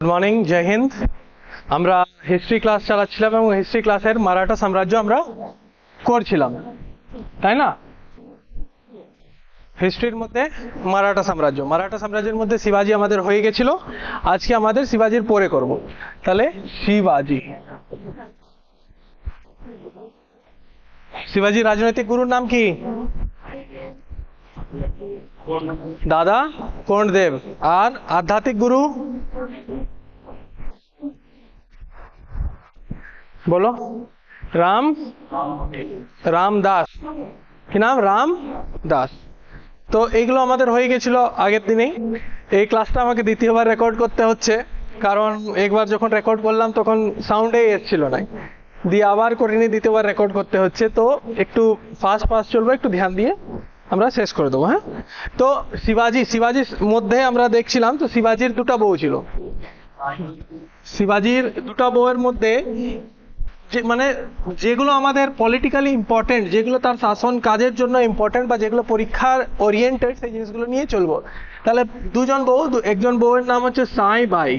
Good morning, জয় হিন্দ। আমরা history class চালাচ্ছিলাম এবং history ক্লাসের মারাঠা সাম্রাজ্য আমরা করছিলাম, তাই না? হিস্ট্রির মধ্যে মারাঠা সাম্রাজ্যের মধ্যে শিবাজি আমাদের হয়ে গেছিল। আজকে আমাদের শিবাজির পরে করব। তাহলে শিবাজি রাজনৈতিক গুরুর নাম কি? দাদা কোন্ডদেব। আর আধ্যাত্মিক গুরু বলো? রামদাস। কি নাম? রামদাস। তো এইগুলো আমাদের হয়ে গেছিল আগের দিনেই। এই ক্লাসটা আমাকে দ্বিতীয়বার রেকর্ড করতে হচ্ছে, কারণ একবার যখন রেকর্ড করলাম তখন সাউন্ডেই এসেছিল না, দিয়ে আবার করিনি, দ্বিতীয়বার রেকর্ড করতে হচ্ছে। তো একটু ফাস্ট চলবো, একটু ধ্যান দিয়ে আমরা শেষ করে দেবো। হ্যাঁ, তো শিবাজির মধ্যে আমরা দেখছিলাম, তো শিবাজির দুটো বউ ছিল। শিবাজির দুটো বউয়ের মধ্যে মানে যেগুলো আমাদের পলিটিক্যালি ইম্পর্টেন্ট, যেগুলো তার শাসন কাজের জন্য ইম্পর্টেন্ট বা যেগুলো পরীক্ষার ওরিয়েন্টেড, সেই জিনিসগুলো নিয়ে চলবো। তাহলে দুজন বউ, একজন বউয়ের নাম হচ্ছে সাঁইবাই।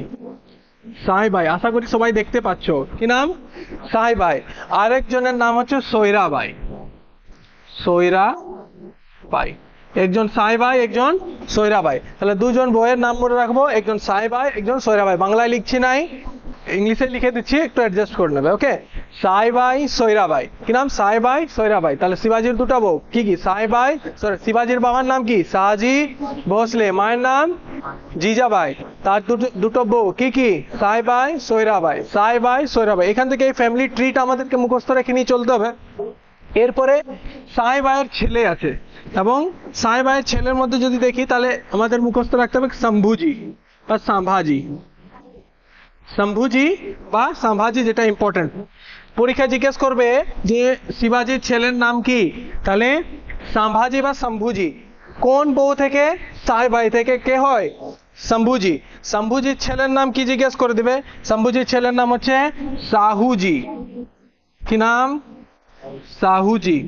আশা করি সবাই দেখতে পাচ্ছ। কি নাম? সাঁইবাই। আরেকজনের নাম হচ্ছে সৈরাবাই। একজন সাঁইবাই, একজন সৈরাবাই। তাহলে দুজন বউয়ের নাম মনে রাখবো, একজন সাঁইবাই, একজন সৈরাবাই। বাংলায় লিখছি নাই, ইংলিশে লিখে দিচ্ছি, একটু অ্যাডজাস্ট করে নেবে। ওকে, সাঁইবাই, সৈরাবাই। কি নাম? সাঁইবাই, সৈরাবাই। তাহলে শিবাজির দুটো বউ কি কি? সাঁইবাই। শিবাজির বাবার নাম কি? শাহজি ভোসলে। মায়ের নাম জিজাবাই। তার দুটো বউ কি কি? সাঁইবাই, সৈরাবাই। এখান থেকে এই ফ্যামিলি ট্রিটা আমাদেরকে মুখস্থ রেখে নিয়ে চলতে হবে। এরপরে সাঁইবাইয়ের ছেলে আছে, এবং সাঁইবাইয়ের ছেলের মধ্যে যদি দেখি তাহলে আমাদের মুখস্থ রাখতে হবে শম্ভুজি বা সাম্ভাজি, যেটা ইম্পর্টেন্ট। পরীক্ষা জিজ্ঞেস করবে যে শিবাজির ছেলের নাম কি, তাহলে সাম্ভাজি বা শম্ভুজি। কোন বউ থেকে? সাঁইবাই থেকে। কে হয়? শম্ভুজির ছেলের নাম কি জিজ্ঞেস করে দিবে? শম্ভুজির ছেলের নাম হচ্ছে সাহুজি। কি নাম? সাহুজি।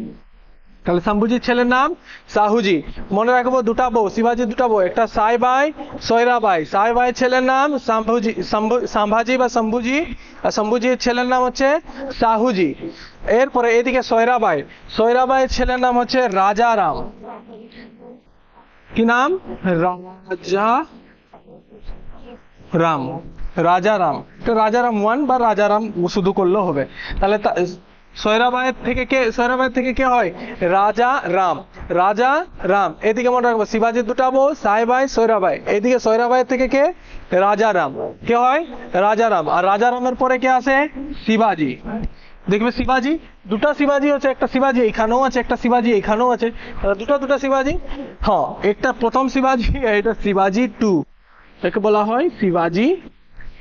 তাহলে শম্ভুজির ছেলের নাম সাহুজি। মনে রাখবো দুটা বউ, শিবাজির দুটা বউ, একটা সাঁইবাই, সৈরাবাই। সাঁইবাইয়ের ছেলের নাম সাম্ভাজি বা শম্ভুজি, আর শম্ভুজির ছেলের নাম হচ্ছে সাহুজি। এরপরে এদিকে সৈরাবাইয়ের ছেলের নাম হচ্ছে রাজারাম। কি নাম? রাজারাম। রাজারাম 1 বা রাজারাম শুধু করলেও হবে। তাহলে সৈরাবাইয়ের থেকে কে হয়? রাজারাম। এদিকে মনে রাখবো শিবাজির দুটা বউ, সাঁইবাই, সৈরাবাই। এদিকে সৈরাবাইয়ের থেকে কে? রাজারাম। কে হয়? রাজারাম। আর রাজারামের পরে কে আসে? শিবাজি। দেখবে শিবাজি, দুটা শিবাজি হচ্ছে, একটা শিবাজি এখানেও আছে, একটা শিবাজি এখানেও আছে। দুটা শিবাজি। হ্যাঁ, একটা প্রথম শিবাজি, এটা শিবাজি 2। একে বলা হয় শিবাজি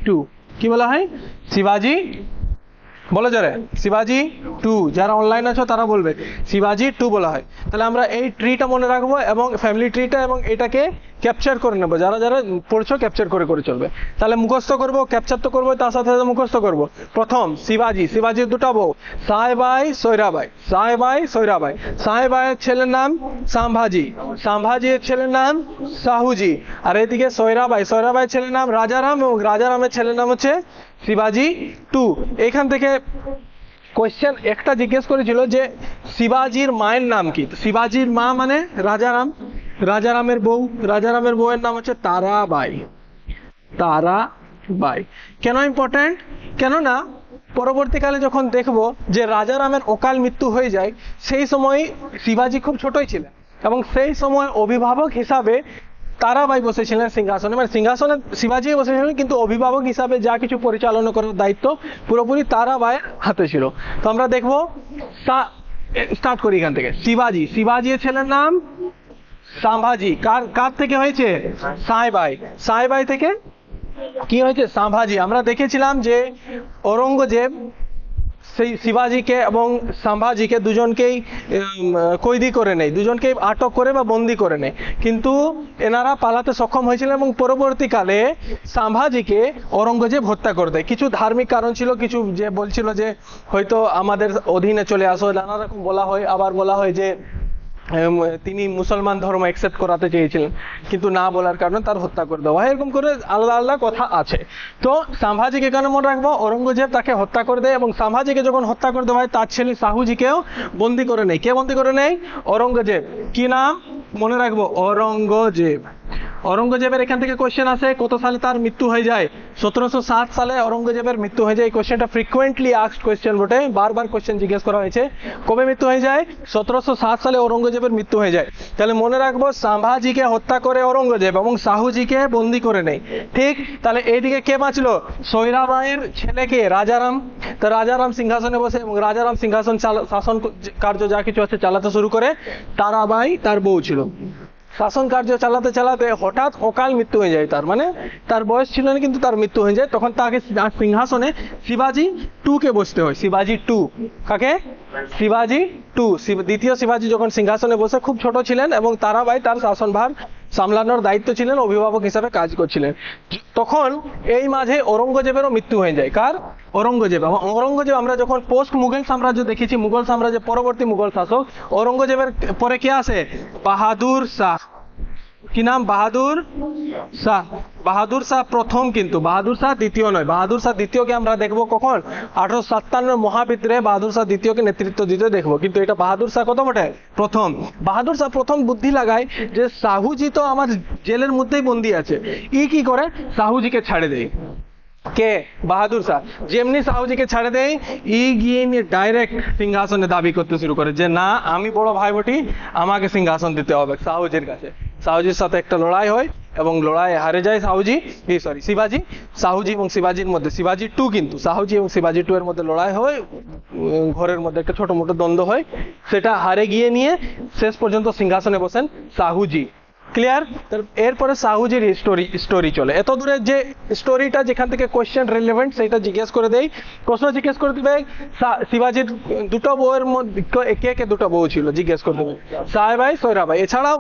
2। কি বলা হয়? শিবাজি, বলো যারা, শিবাজি 2। যারা অনলাইন আছো তারা বলবে শিবাজি 2 বলা হয়। তাহলে আমরা এই ট্রিটা মনে রাখবো এবং ফ্যামিলি ট্রিটা, এবং এটাকে ক্যাপচার করে নেবো। যারা যারা পড়ছো ক্যাপচার করে চলবে। তাহলে মুখস্থ করবো, ক্যাপচার তো করবো, তার সাথে সাথে মুখস্থ করবো। প্রথম শিবাজির দুটা বউ, সাঁইবাই, সৈরাবাই। সাঁইবাইয়ের ছেলের নাম সাম্ভাজির ছেলের নাম সাহুজি। আর এদিকে সৈরাবাইয়ের ছেলের নাম রাজারাম, এবং রাজারামের ছেলের নাম হচ্ছে শিবাজি 2। এখান থেকে কোয়েশ্চেন একটা জিজ্ঞেস করেছিল যে শিবাজির মায়ের নাম কি। শিবাজির মা মানে রাজারামের বউয়ের নাম হচ্ছে তারাবাই। কেন ইম্পর্টেন্ট? কেননা পরবর্তীকালে যখন দেখবো যে রাজারামের অকাল মৃত্যু হয়ে যায়, সেই সময় শিবাজি খুব ছোটই ছিলেন, এবং সেই সময় অভিভাবক হিসাবে তারাবাই বসেছিলেন সিংহাসনে। মানে সিংহাসনে শিবাজি বসেছিলেন, কিন্তু অভিভাবক হিসাবে যা কিছু পরিচালনা করার দায়িত্ব পুরোপুরি তারাবাইয়ের হাতে ছিল। তো আমরা দেখবো, স্টার্ট করি এখান থেকে। শিবাজির ছেলের নাম সাম্ভাজি। কার থেকে হয়েছে? সাঁইবাই থেকে কি হয়েছে? সাম্ভাজি। আমরা দেখেছিলাম যে ঔরঙ্গজেব সেই শিবাজিকে এবং সাম্ভাজিকে দুজনকেই কয়েদি করে নেয়, দুজনকেই আটক করে বা বন্দি করে নেয়, কিন্তু এনারা পালাতে সক্ষম হয়েছিলেন, এবং পরবর্তীকালে সাম্ভাজিকে ঔরঙ্গজেব হত্যা করে দেয়। কিছু ধার্মিক কারণ ছিল, কিছু যে বলছিল যে হয়তো আমাদের অধীনে চলে আসো, নানা রকম বলা হয়। আবার বলা হয় যে তিনি মুসলমান ধর্ম অ্যাকসেপ্ট করাতে চেয়েছিলেন, কিন্তু না বলার কারণে তার হত্যা করে দেওয়া হয়। এরকম করে আলাদা আলাদা কথা আছে। তো সম্ভাজিকে কেন মনে রাখবো? ঔরঙ্গজেব তাকে হত্যা করে দেয় এবং সম্ভাজিকে যখন হত্যা করে দেওয়া হয় তার ছেলে শাহুজিকেও বন্দি করে নেয়। কে বন্দি করে নেয়? ঔরঙ্গজেব। কি নাম মনে রাখবো? ঔরঙ্গজেব। ঔরঙ্গজেবের এখান থেকে কোয়েশ্চেন আসে, কত সালে তার মৃত্যু হয়ে যায়? 1707 সালে ঔরঙ্গজেবের মৃত্যু হয়ে যায়। এই কোয়েশ্চেনটা ফ্রিকুয়েন্টলি আস্কড কোয়েশ্চেন বটে, বারবার কোয়েশ্চেন জিজ্ঞেস করা হয়েছে। কবে মৃত্যু হয়ে যায়? 1707 সালে ঔরঙ্গজেবের মৃত্যু হয়ে যায়। তাহলে মনে রাখবো সম্ভাজিকে হত্যা করে ঔরঙ্গজেব এবং শাহুজিকে বন্দি করে নেয়। ঠিক, তাহলে এইদিকে কে বাঁচলো? সৈরাবাইয়ের ছেলেকে রাজারাম। তো রাজারাম সিংহাসনে বসে এবং রাজারাম সিংহাসন শাসন কার্য যা কিছু আছে চালাতে শুরু করে। তারাবাই তার বউ ছিল। শাসন কার্য চালাতে চালাতে হঠাৎ অকাল মৃত্যু হয়ে যায় তার, মানে তার বয়স ছিল না কিন্তু তার মৃত্যু হয়ে যায়। তখন তাকে সিংহাসনে শিবাজি টু কে বসতে হয়। শিবাজি টু। কাকে? শিবাজি টু। দ্বিতীয় শিবাজি যখন সিংহাসনে বসে খুব ছোট ছিলেন এবং তারাবাই তার শাসনভার সামলানোর দায়িত্ব ছিলেন, অভিভাবক হিসাবে কাজ করছিলেন। তখন এই মাঝে ঔরঙ্গজেবেরও মৃত্যু হয়ে যায়। কার? ঔরঙ্গজেব। ঔরঙ্গজেব আমরা যখন পোস্ট মুঘল সাম্রাজ্য দেখেছি, মুঘল সাম্রাজ্যের পরবর্তী মুঘল শাসক, ঔরঙ্গজেবের পরে কে আসে? বাহাদুর শাহ। কি নাম? বাহাদুর শাহ। বাহাদুর শাহ প্রথম, কিন্তু বাহাদুর শাহ দ্বিতীয় নয়। বাহাদুর শাহ দ্বিতীয়কে আমরা দেখবো কখন? 1857 মহাবিদ্রোহে বাহাদুর শাহ দ্বিতীয়কে নেতৃত্ব দিতে দেখবো, কিন্তু এটা বাহাদুর শাহ কত বটে? প্রথম। বাহাদুর শাহ প্রথম বুদ্ধি লাগায় যে শাহুজি তো আমার জেলের মধ্যেই বন্দি আছে, ই কি করে? শাহুজিকে ছাড়ে দেয়। কে? বাহাদুর শাহ। যেমনি শাহুজিকে ছাড়ে দেয়, ই গিয়ে নিয়ে ডাইরেক্ট সিংহাসনে দাবি করতে শুরু করে যে না, আমি বড় ভাই বটি, আমাকে সিংহাসন দিতে হবে শাহুজির কাছে। শাহুজির সাথে একটা লড়াই হয় এবং লড়াই হারে যায় শিবাজি। শাহুজি এবং শিবাজির মধ্যে, শিবাজি টু কিন্তু, শাহুজি এবং শিবাজি টু এর মধ্যে লড়াই হয়, ঘরের মধ্যে একটা ছোট মোটো দ্বন্দ্ব হয়, সেটা হারে গিয়ে নিয়ে শেষ পর্যন্ত সিংহাসনে বসেন শাহুজি। ক্লিয়ার? এরপরে শাহুজির স্টোরি চলে। এত দূরে যে স্টোরিটা যেখান থেকে কোয়েশ্চেন রিলেভেন্ট সেটা জিজ্ঞেস করে দেই। প্রশ্ন জিজ্ঞেস করে দিবে শিবাজির দুটো বউয়ের মধ্যে কে কে দুটো বউ ছিল, জিজ্ঞেস করে দেবে। সাহেবাই, সৈরাবাই। এছাড়াও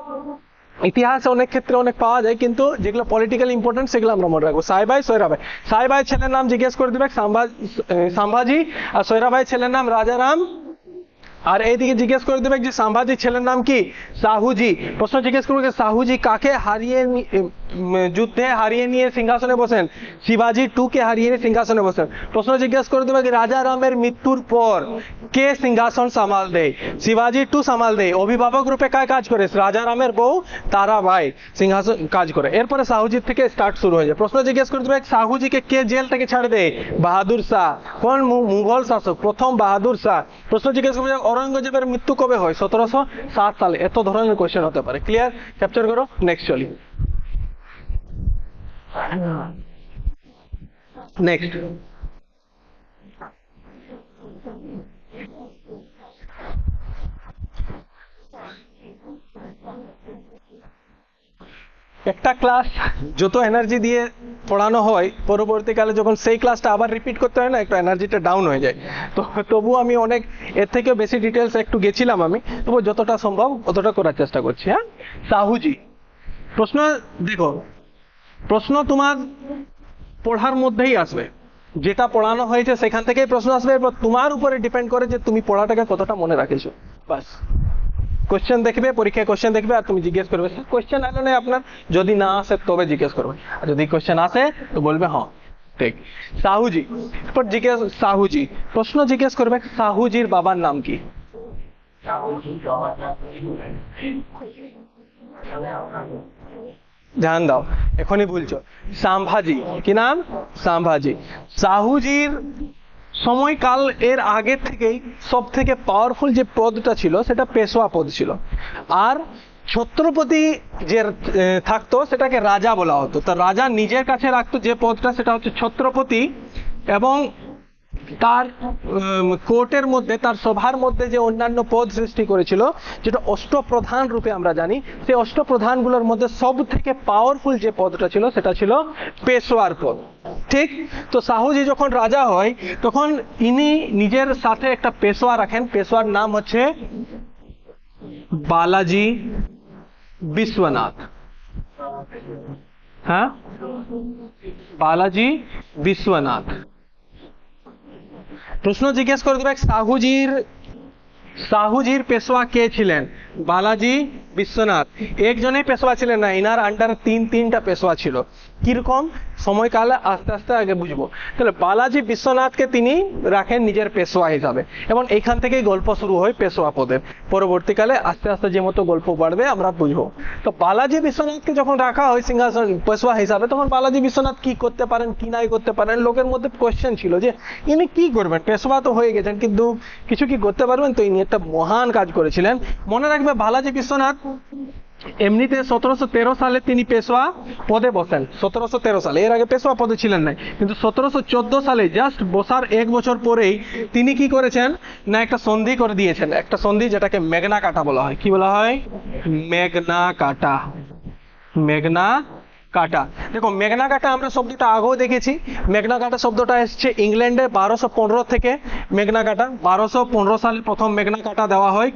ইতিহাসে অনেক ক্ষেত্রে অনেক পাওয়া যায়, কিন্তু যেগুলো পলিটিক্যাল ইম্পর্টেন্ট সেগুলো আমরা মনে রাখবো। সাহেবাই, সৈরাবাই। সাহেবাই ছেলের নাম জিজ্ঞেস করে দিবে সম্ভাজি, আর সৈরাবাই ছেলের নাম রাজারাম। আর এইদিকে জিজ্ঞেস করে দেবে যে সম্ভাজি ছেলের নাম কি? শাহুজি। প্রশ্ন জিজ্ঞেস করবে শাহুজি কাকে হারিয়ে যুদ্ধে হারিয়ে নিয়ে সিংহাসনে বসেন? শিবাজি টু কে হারিয়ে নিয়ে সিংহাসনে বসেন। প্রশ্ন জিজ্ঞেস করে দেবে রাজা রামের মৃত্যুর পর কে সিংহাসন সামাল দেয়? শিবাজি টু সামাল দেয়। অভিভাবক রূপে কাজ করে? রাজা রামের বউ তারাবাই সিংহাসন কাজ করে। এরপরে শাহুজির থেকে স্টার্ট শুরু হয়ে যায়। প্রশ্ন জিজ্ঞেস করে দেবে শাহুজিকে কে জেল থেকে ছাড়ে দেয়? বাহাদুর শাহ। কোন মুঘল শাসক? প্রথম বাহাদুর শাহ। প্রশ্ন জিজ্ঞেস করবে ঔরঙ্গজেবের মৃত্যু কবে হয়? 1707 সালে। এত ধরনের কোয়েশ্চেন হতে পারে। ক্লিয়ার? ক্যাপচার করো। নেক্সট চলি। নেক্সট, একটা ক্লাস যত এনার্জি দিয়ে পড়ানো হয়, পরবর্তীকালে যখন সেই ক্লাসটা আবার রিপিট করতে হয় না, একটু এনার্জিটা ডাউন হয়ে যায়। তো তবু আমি অনেক এর থেকে বেশি ডিটেলস একটু গেছিলাম আমি, তবু যতটা সম্ভব অতটা করার চেষ্টা করছি। হ্যাঁ, শাহুজি। প্রশ্ন দেখো, প্রশ্ন তোমার পড়ার মধ্যেই আসবে, যেটা পড়ানো হয়েছে সেখান থেকেই প্রশ্ন আসবে। এরপর তোমার উপরে ডিপেন্ড করে যে তুমি পড়াটাকে কতটা মনে রাখেছো। বাস, কোশ্চেন দেখবে, পরীক্ষায় কোশ্চেন দেখবে আর তুমি জিজ্ঞেস করবে। কোশ্চেন আলো নেই আপনার, যদি না আসে তবে জিজ্ঞেস করবে, আর যদি কোশ্চেন আসে তো বলবে হ্যাঁ ঠিক। শাহুজি। এরপর শাহুজি প্রশ্ন জিজ্ঞেস করবে শাহুজির বাবার নাম কি? ধ্যান দাও, এখনই ভুলছো। সম্ভাজি। কি নাম? সম্ভাজি। শাহুজির সময়কাল এর আগে থেকেই সব থেকে পাওয়ারফুল যে পদটা ছিল সেটা পেশোয়া পদ ছিল, আর ছত্রপতি যে থাকতো সেটাকে রাজা বলা হতো। তা রাজা নিজের কাছে রাখতো যে পদটা, সেটা হচ্ছে ছত্রপতি। এবং তার কোর্টের মধ্যে, তার সভার মধ্যে যে অন্যান্য পদ সৃষ্টি করেছিল, যেটা অষ্টপ্রধান রূপে আমরা জানি, সেই অষ্টপ্রধানগুলোর মধ্যে সব থেকে পাওয়ারফুল যে পদটা ছিল সেটা ছিল পেশোয়ার পদ। ঠিক? তো শাহুজি যখন রাজা হয় তখন ইনি নিজের সাথে একটা পেশোয়া রাখেন। পেশোয়ার নাম হচ্ছে বালাজি বিশ্বনাথ। হ্যাঁ, বালাজি বিশ্বনাথ। প্রশ্ন জিজ্ঞেস করে দেবে শাহুজির পেশোয়া কে ছিলেন? বালাজি বিশ্বনাথ একজনেই পেশোয়া ছিলেন না, ইনার আন্ডারে তিনটা পেশোয়া ছিল। কিরকম সময়কালে আস্তে আস্তে আগে বুঝবো। তাহলে বালাজি বিশ্বনাথকে তিনি রাখেন নিজের পেশোয়া হিসাবে, এবং এইখান থেকেই গল্প শুরু হয় পেশোয়া পদের। পরবর্তীকালে আস্তে আস্তে যে মতো গল্প বাড়বে আমরা বুঝবো। তো বালাজি বিশ্বনাথকে যখন রাখা হয় সিংহাসন পেশোয়া হিসাবে, তখন বালাজি বিশ্বনাথ কি করতে পারেন কি নাই করতে পারেন, লোকের মধ্যে কোয়েশ্চেন ছিল যে ইনি কি করবেন, পেশোয়া তো হয়ে গেছেন কিন্তু কিছু কি করতে পারবেন। তো ইনি একটা মহান কাজ করেছিলেন। মনে রাখবে বালাজি বিশ্বনাথ এমনিতে 1713 সালে তিনি পেশোয়া পদে বসেন, 1713 সালে, এর আগে পেশোয়া পদে ছিলেন না। কিন্তু 1714 সালে জাস্ট বসার 1 বছর পরেই তিনি কি করেছেন না একটা সন্ধি করে দিয়েছেন, একটা সন্ধি যেটাকে মেঘনা কাটা বলা হয়। কি বলা হয়? মেঘনা কাটা। মেঘনা কাটা। দেখো মেঘনা কাটা আমরা শব্দটা আগেও দেখেছি। মেঘনা কাটা শব্দটা এসছে ইংল্যান্ডে 1215 থেকে। মেঘনা কাটা 1215 সালে প্রথম মেঘনা কাটা দেওয়া হয়।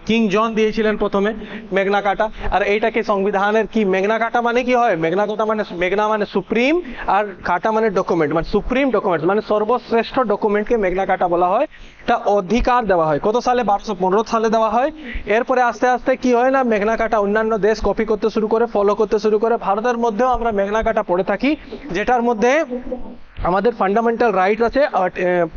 কিং জন দিয়েছিলেন প্রথমে মেঘনা কাটা। আর এইটাকে সংবিধানের কি মেঘনা কাটা মানে কি হয়? মেঘনা কাটা মানে মেঘনা মানে সুপ্রিম, আর কাটা মানে ডকুমেন্ট, মানে সুপ্রিম ডকুমেন্ট মানে সর্বশ্রেষ্ঠ ডকুমেন্টকে মেঘনা কাটা বলা হয়। এটা অধিকার দেওয়া হয় কত সালে? 1215 সালে দেওয়া হয়। এরপরে আস্তে আস্তে কি হয় না মেঘনা কাটা অন্যান্য দেশ কপি করতে শুরু করে, ফলো করতে শুরু করে। ভারতের মধ্যেও আমরা মেঘনা কাটা পড়ে থাকি, যেটার মধ্যে আমাদের ফান্ডামেন্টাল রাইট আছে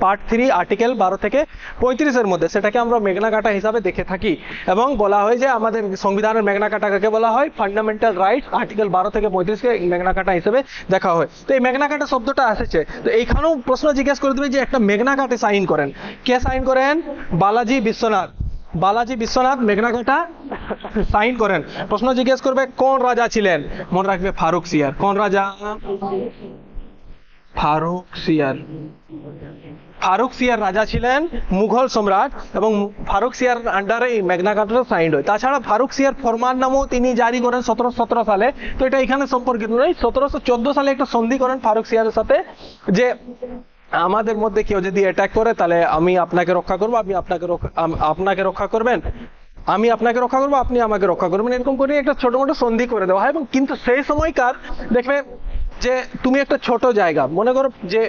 পার্ট 3 আর্টিকেল 12 থেকে 35 মধ্যে, সেটাকে আমরা মেঘনা কাটা হিসাবে দেখে থাকি। এবং বলা হয় যে আমাদের সংবিধানের মেঘনা কাটা কাকে বলা হয়? ফান্ডামেন্টাল রাইট আর্টিকেল 12 থেকে 35কে মেঘনা কাটা হিসেবে দেখা হয়। তো এই মেঘনা কাটা শব্দটা এসেছে। তো এইখানেও প্রশ্ন জিজ্ঞেস করে দেবে যে একটা মেঘনা কাটে সাইন করেন, কে সাইন করেন? বালাজি বিশ্বনাথ। বালাজি বিশ্বনাথ মেঘনা কাটা সাইন করেন। প্রশ্ন জিজ্ঞেস করবে কোন রাজা ছিলেন? মনে রাখবে ফারুক সিয়ার। কোন রাজা? ফারুক সিয়ার। ফারুক সিয়ার রাজা ছিলেন, মুঘল সম্রাট, এবং ফারুক সিয়ার আন্ডারে এই মেঘনা কাটাটা সাইন হয়। তাছাড়া ফারুক সিয়ার ফরমান নামও তিনি জারি করেন 1717 সালে। তো এটা এখানে সম্পর্কিত নয়। 1714 সালে একটা সন্ধি করেন ফারুক সিয়ারের সাথে যে আমাদের মধ্যে কেউ যদি অ্যাটাক করে তাহলে আমি আপনাকে রক্ষা করবো, আপনি আপনাকে রক্ষা করবেন, আমি আপনাকে রক্ষা করবো, আপনি আমাকে রক্ষা করবেন। এরকম করে একটা ছোট মোটো সন্ধি করে দেওয়া হয়। এবং কিন্তু সেই সময়কার দেখবে যে তুমি একটা ছোট জায়গা মনে করো যে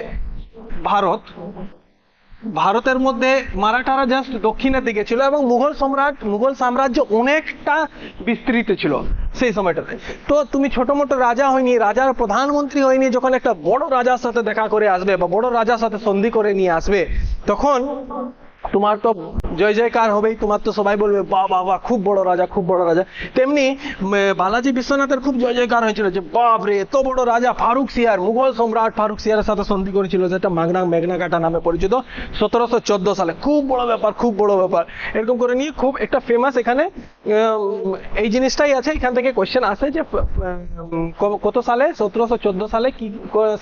ভারতের মধ্যে মারাঠারা জাস্ট দক্ষিণের দিকে ছিল, এবং মুঘল সাম্রাজ্য অনেকটা বিস্তৃত ছিল সেই সময়টাতে। তো তুমি ছোট মোটো রাজা হয়নি, রাজার প্রধানমন্ত্রী হয়নি, যখন একটা বড় রাজার সাথে দেখা করে আসবে বা বড় রাজার সাথে সন্ধি করে নিয়ে আসবে, তখন তোমার তো জয় জয়কার হবেই। তোমার তো সবাই বলবে বাহ বাহ বাহ, খুব বড় রাজা, খুব বড় রাজা। তেমনি বালাজি বিশ্বনাথের খুব জয় জয়কার হয়েছিল যে বাপ রে, এত বড় রাজা ফারুক সিয়ার, মুঘল সম্রাট ফারুক সিয়ারের সাথে সন্ধি করেছিল, যেটা মেঘনা কাটা নামে পরিচিত 1714 সালে। খুব বড় ব্যাপার, খুব বড় ব্যাপার। এরকম করে নিয়ে খুব একটা ফেমাস এখানে এই জিনিসটাই আছে। এখান থেকে কোয়েশ্চেন আসে যে কত সালে? 1714 সালে কি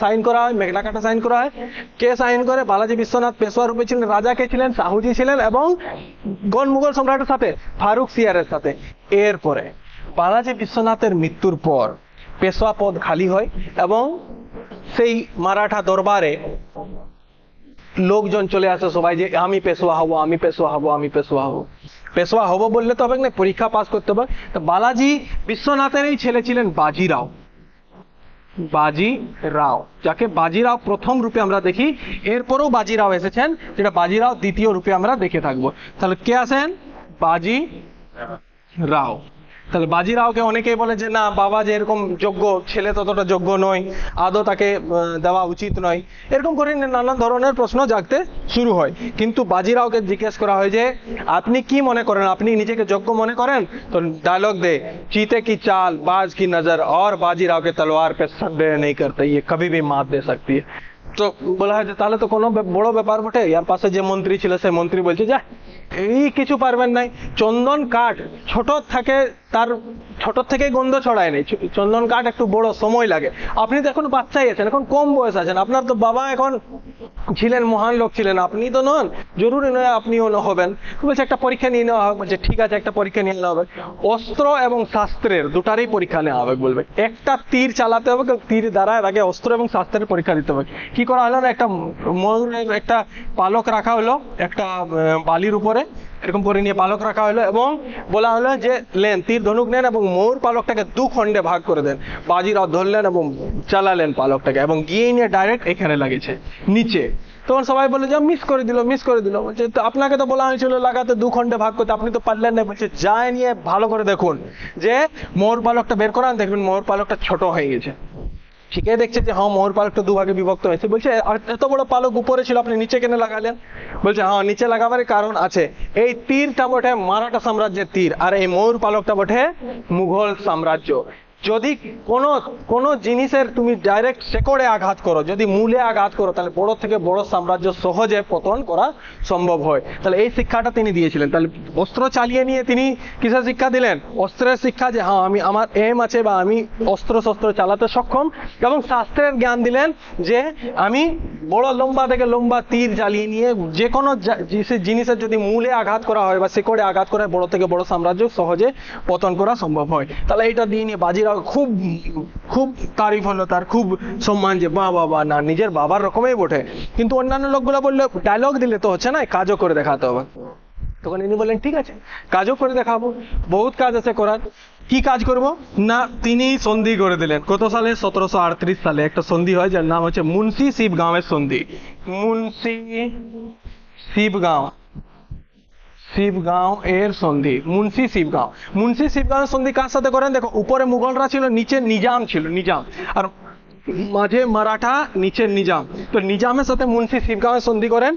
সাইন করা হয়? মেঘনা কাটা সাইন করা হয়। কে সাইন করে? বালাজি বিশ্বনাথ পেশোয়া রূপে ছিলেন, রাজা কে ছিলেন? শাহুজি ছিলেন, এবং মুঘল সম্রাটের সাথে ফারুক সিয়ারের সাথে। এরপরে বালাজি বিশ্বনাথের মৃত্যুর পর পেশোয়া পদ খালি হয়, এবং সেই মারাঠা দরবারে লোকজন চলে আসে সবাই যে আমি পেশোয়া হব, আমি পেশোয়া হব, আমি পেশোয়া হব। পেশোয়া হব বললে তো হবে না, পরীক্ষা পাস করতে হবে। তো বালাজি বিশ্বনাথেরই ছেলে ছিলেন বাজিরাও। বাজিরাও, যাকে বাজিরাও প্রথম রূপে আমরা দেখি। এরপরেও বাজিরাও এসেছেন, যেটা বাজিরাও দ্বিতীয় রূপে আমরা দেখে থাকবো। তাহলে কে আছেন? বাজিরাও। তাহলে বাজিরাওকে অনেকেই বলে যে না বাবা যে এরকম যোগ্য, ছেলে ততটা যোগ্য নয়, আদৌ তাকে দেওয়া উচিত নয়। এরকম করে নানান ধরনের প্রশ্ন জাগতে শুরু হয়। কিন্তু বাজিরাওকে জিজ্ঞেস করা হয় যে আপনি কি মনে করেন, আপনি নিজেকে যোগ্য মনে করেন? তো ডায়লগ দে, চিতে কি চাল বাজ কি নজর, और बाजीराव के तलवार पे संदेह नहीं करते, ये कभी भी मात दे सकती है। তো বলা হয় যে তাহলে তো কোনো বড় ব্যাপার বটে। ইয়ার পাশে যে মন্ত্রী ছিল সেই মন্ত্রী বলছে যা এই কিছু পারবেন নাই। চন্দন কাঠ তার ছোট থেকে গন্ধ ছড়ায় নেই। চন্দন কাঠ একটু বড় সময় লাগে। আপনি তো এখন বাচ্চাই আছেন, এখন কম বয়স আছেন, আপনার তো বাবা এখন ছিলেন, মহান লোক ছিলেন, আপনি তো নন, জরুরি নয় আপনিও হবেন। বলছে একটা পরীক্ষা নিয়ে নেওয়া হোক। বলছে ঠিক আছে, একটা পরীক্ষা নিয়ে নেওয়া হবে। অস্ত্র এবং শাস্ত্রের দুটারই পরীক্ষা নেওয়া হবে। বলবে একটা তীর চালাতে হবে, তীর দ্বারা এর আগে অস্ত্র এবং শাস্ত্রের পরীক্ষা দিতে হবে। কি করা হলো না, একটা ময়ূরের একটা পালক রাখা হলো একটা বালির উপরে, এরকম করে নিয়ে পালক রাখা হলো এবং বলা হলো যে লেন তীর ধনুক নেন এবং ময়ূর পালকটাকে 2 খণ্ডে ভাগ করে দেন। বাজিরাও ধরলেন এবং চালালেন পালকটাকে এবং গিয়ে নিয়ে ডাইরেক্ট এখানে লাগিয়েছে নিচে। তখন সবাই বলে যে মিস করে দিল। বলছে তো আপনাকে তো বলা হয়েছিল লাগাতে 2 খণ্ডে ভাগ করতে, আপনি তো পারলেন না। বলছে যায় নিয়ে ভালো করে দেখুন যে ময়ূর পালকটা বের করান, দেখবেন ময়ূর পালকটা ছোট হয়ে গেছে। ঠিকই দেখছে যে হ্যাঁ ময়ূর পালকটা 2 ভাগে বিভক্ত হয়েছে। বলছে এত বড় পালক উপরে ছিল, আপনি নিচে কেন লাগালেন? বলছে হ্যাঁ নিচে লাগাবার কারণ আছে, এই তীরটা বটে মারাঠা সাম্রাজ্যের তীর, আর এই ময়ূর পালকটা বটে মুঘল সাম্রাজ্য। যদি কোনো জিনিসের তুমি ডাইরেক্ট শেকড়ে আঘাত করো, যদি মূলে আঘাত করো, তাহলে বড় থেকে বড় সাম্রাজ্য সহজে পতন করা সম্ভব হয়। তাহলে এই শিক্ষাটা তিনি দিয়েছিলেন। তাহলে অস্ত্র চালিয়ে নিয়ে তিনি কিসের শিক্ষা দিলেন? অস্ত্রের শিক্ষা, যে হ্যাঁ আমি আমার এম আছে বা আমি অস্ত্র শস্ত্র চালাতে সক্ষম, এবং শাস্ত্রের জ্ঞান দিলেন যে আমি বড় লম্বা থেকে লম্বা তীর চালিয়ে নিয়ে যে কোনো জিনিসের যদি মূলে আঘাত করা হয় বা শেকড়ে আঘাত করা হয়, বড় থেকে বড় সাম্রাজ্য সহজে পতন করা সম্ভব হয়। তাহলে এটা দিয়ে নিয়ে বাজিরাও খুব তারিফ হলো তার, খুব সম্মান, যে বাবা না নিজের বাবার রকমই বটে। কিন্তু অন্যান্য লোকগুলো বললো ডায়লগ দিলে তো হচ্ছে না, কাজও করে দেখাতে হবে। তখন ইনি বললেন ঠিক আছে কাজও করে দেখাবো, বহুত কাজ আছে করার। কি কাজ করব না, তিনি সন্ধি করে দিলেন। কত সালে? 1738 সালে একটা সন্ধি হয় যার নাম হচ্ছে মুন্সি শিবগাঁওয়ের সন্ধি। মুন্সি শিবগাঁও এর সন্ধি, মুন্সি শিবগাঁওয়ের সন্ধি কার সাথে করেন? দেখো উপরে মুঘলরা ছিল, নিচে নিজাম ছিল, নিজাম, আর মাঝে মারাঠা, নিচে নিজাম। তো নিজামের সাথে মুন্সি শিবগাঁওয়ের সন্ধি করেন।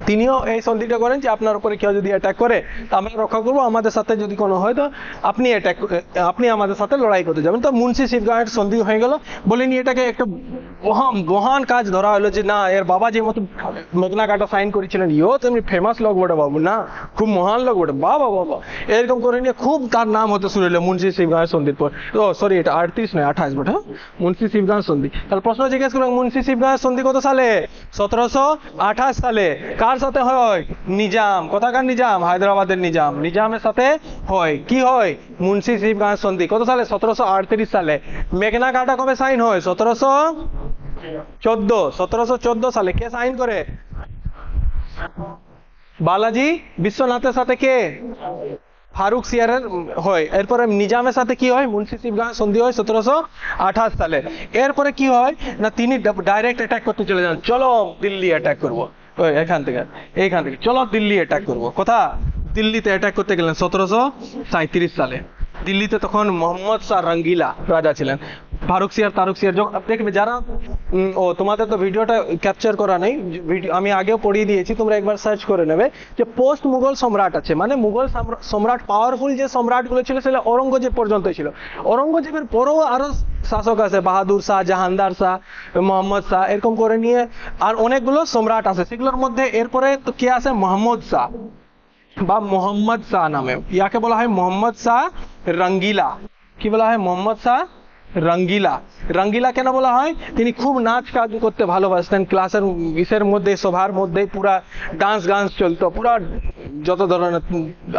তিনিও এই সন্ধিটা করেন যে আপনার উপরে কেউ যদি অ্যাটাক করে তা আমরা রক্ষা করবো, আমাদের সাথে যদি কোনো হয় তো আপনি আমাদের সাথে লড়াই করতে যাবেন। তো মুন্সি শিবগাঁওয়ের সন্ধি হয়ে গেল। বলিনি এটাকে একটা মহান কাজ ধরা হলো যে না এর বাবা যে মতো মেঘনা কাটা সাইন করেছিলেন, ইও তেমনি ফেমাস লোক বটে বাবু, না খুব মহান লোক বটে, বাবা এরকম করে নিয়ে খুব তার নাম হতে শুরু হলো মুন্সি শিবগাঁওয়ের সন্ধির পর। ও সরি, এটা 38 নয় 28 বটে, মুন্সি শিবগাঁওয়ের সন্ধি। তাহলে প্রশ্ন জিজ্ঞেস করলাম মুন্সি শিবগাঁওয়ের সন্ধি কত সালে? 1728 সালে। কার সাথে হয়? নিজাম। কোথাকার নিজাম? হায়দ্রাবাদের নিজাম। নিজামের সাথে হয় কি হয়? মুন্সি শিবগাঁওয়ের সন্ধি। কত সালে? 1738 সালে। মেঘনা কাটা কবে সাইন হয়? 1714 সালে। কে সাইন করে? বালাজি বিশ্বনাথের সাথে কে? ফারুক সিয়ারের হয়। এরপরে নিজামের সাথে কি হয়? মুন্সি শিবগাঁওয়ের সন্ধি হয় 1728 সালে। এরপরে কি হয় না তিনি ডাইরেক্ট অ্যাটাক করতে চলে যান, চলো দিল্লি অ্যাটাক করবো, এইখান থেকে চলো দিল্লি অ্যাটাক করবো। কোথা? দিল্লিতে অ্যাটাক করতে গেলেন 1737 সালে। দিল্লিতে তখন মোহাম্মদ শাহ রঙ্গিলা রাজা ছিলেন। ফারুক সিয়ার দেখবে যারা তোমাদের তো ভিডিওটা ক্যাপচার করা নেই, আমি আগেও পড়িয়ে দিয়েছি, তোমরা একবার সার্চ করে নেবে যে পোস্ট মুঘল সম্রাট আছে, মানে মুঘল সম্রাট পাওয়ারফুল যে সম্রাটগুলো ছিল সেটা ঔরঙ্গজেব পর্যন্ত ছিল। ঔরঙ্গজেবের পরেও আরো শাসক আছে, বাহাদুর শাহ, জাহানদার শাহ, মোহাম্মদ শাহ, এরকম করে নিয়ে আর অনেকগুলো সম্রাট আছে। সেগুলোর মধ্যে এরপরে তো কে আছে? মোহাম্মদ শাহ বা মোহাম্মদ শাহ নামে, ইয়াকে বলা হয় মোহাম্মদ শাহ রঙ্গিলা। কি বলা হয়? মোহাম্মদ শাহ রঙ্গিলা কেন বলা হয়? তিনি খুব নাচ কাজ করতে ভালোবাসতেন। ক্লাসের ইসের মধ্যে, সভার মধ্যে পুরা ডান্স চলতো, পুরা যত ধরনের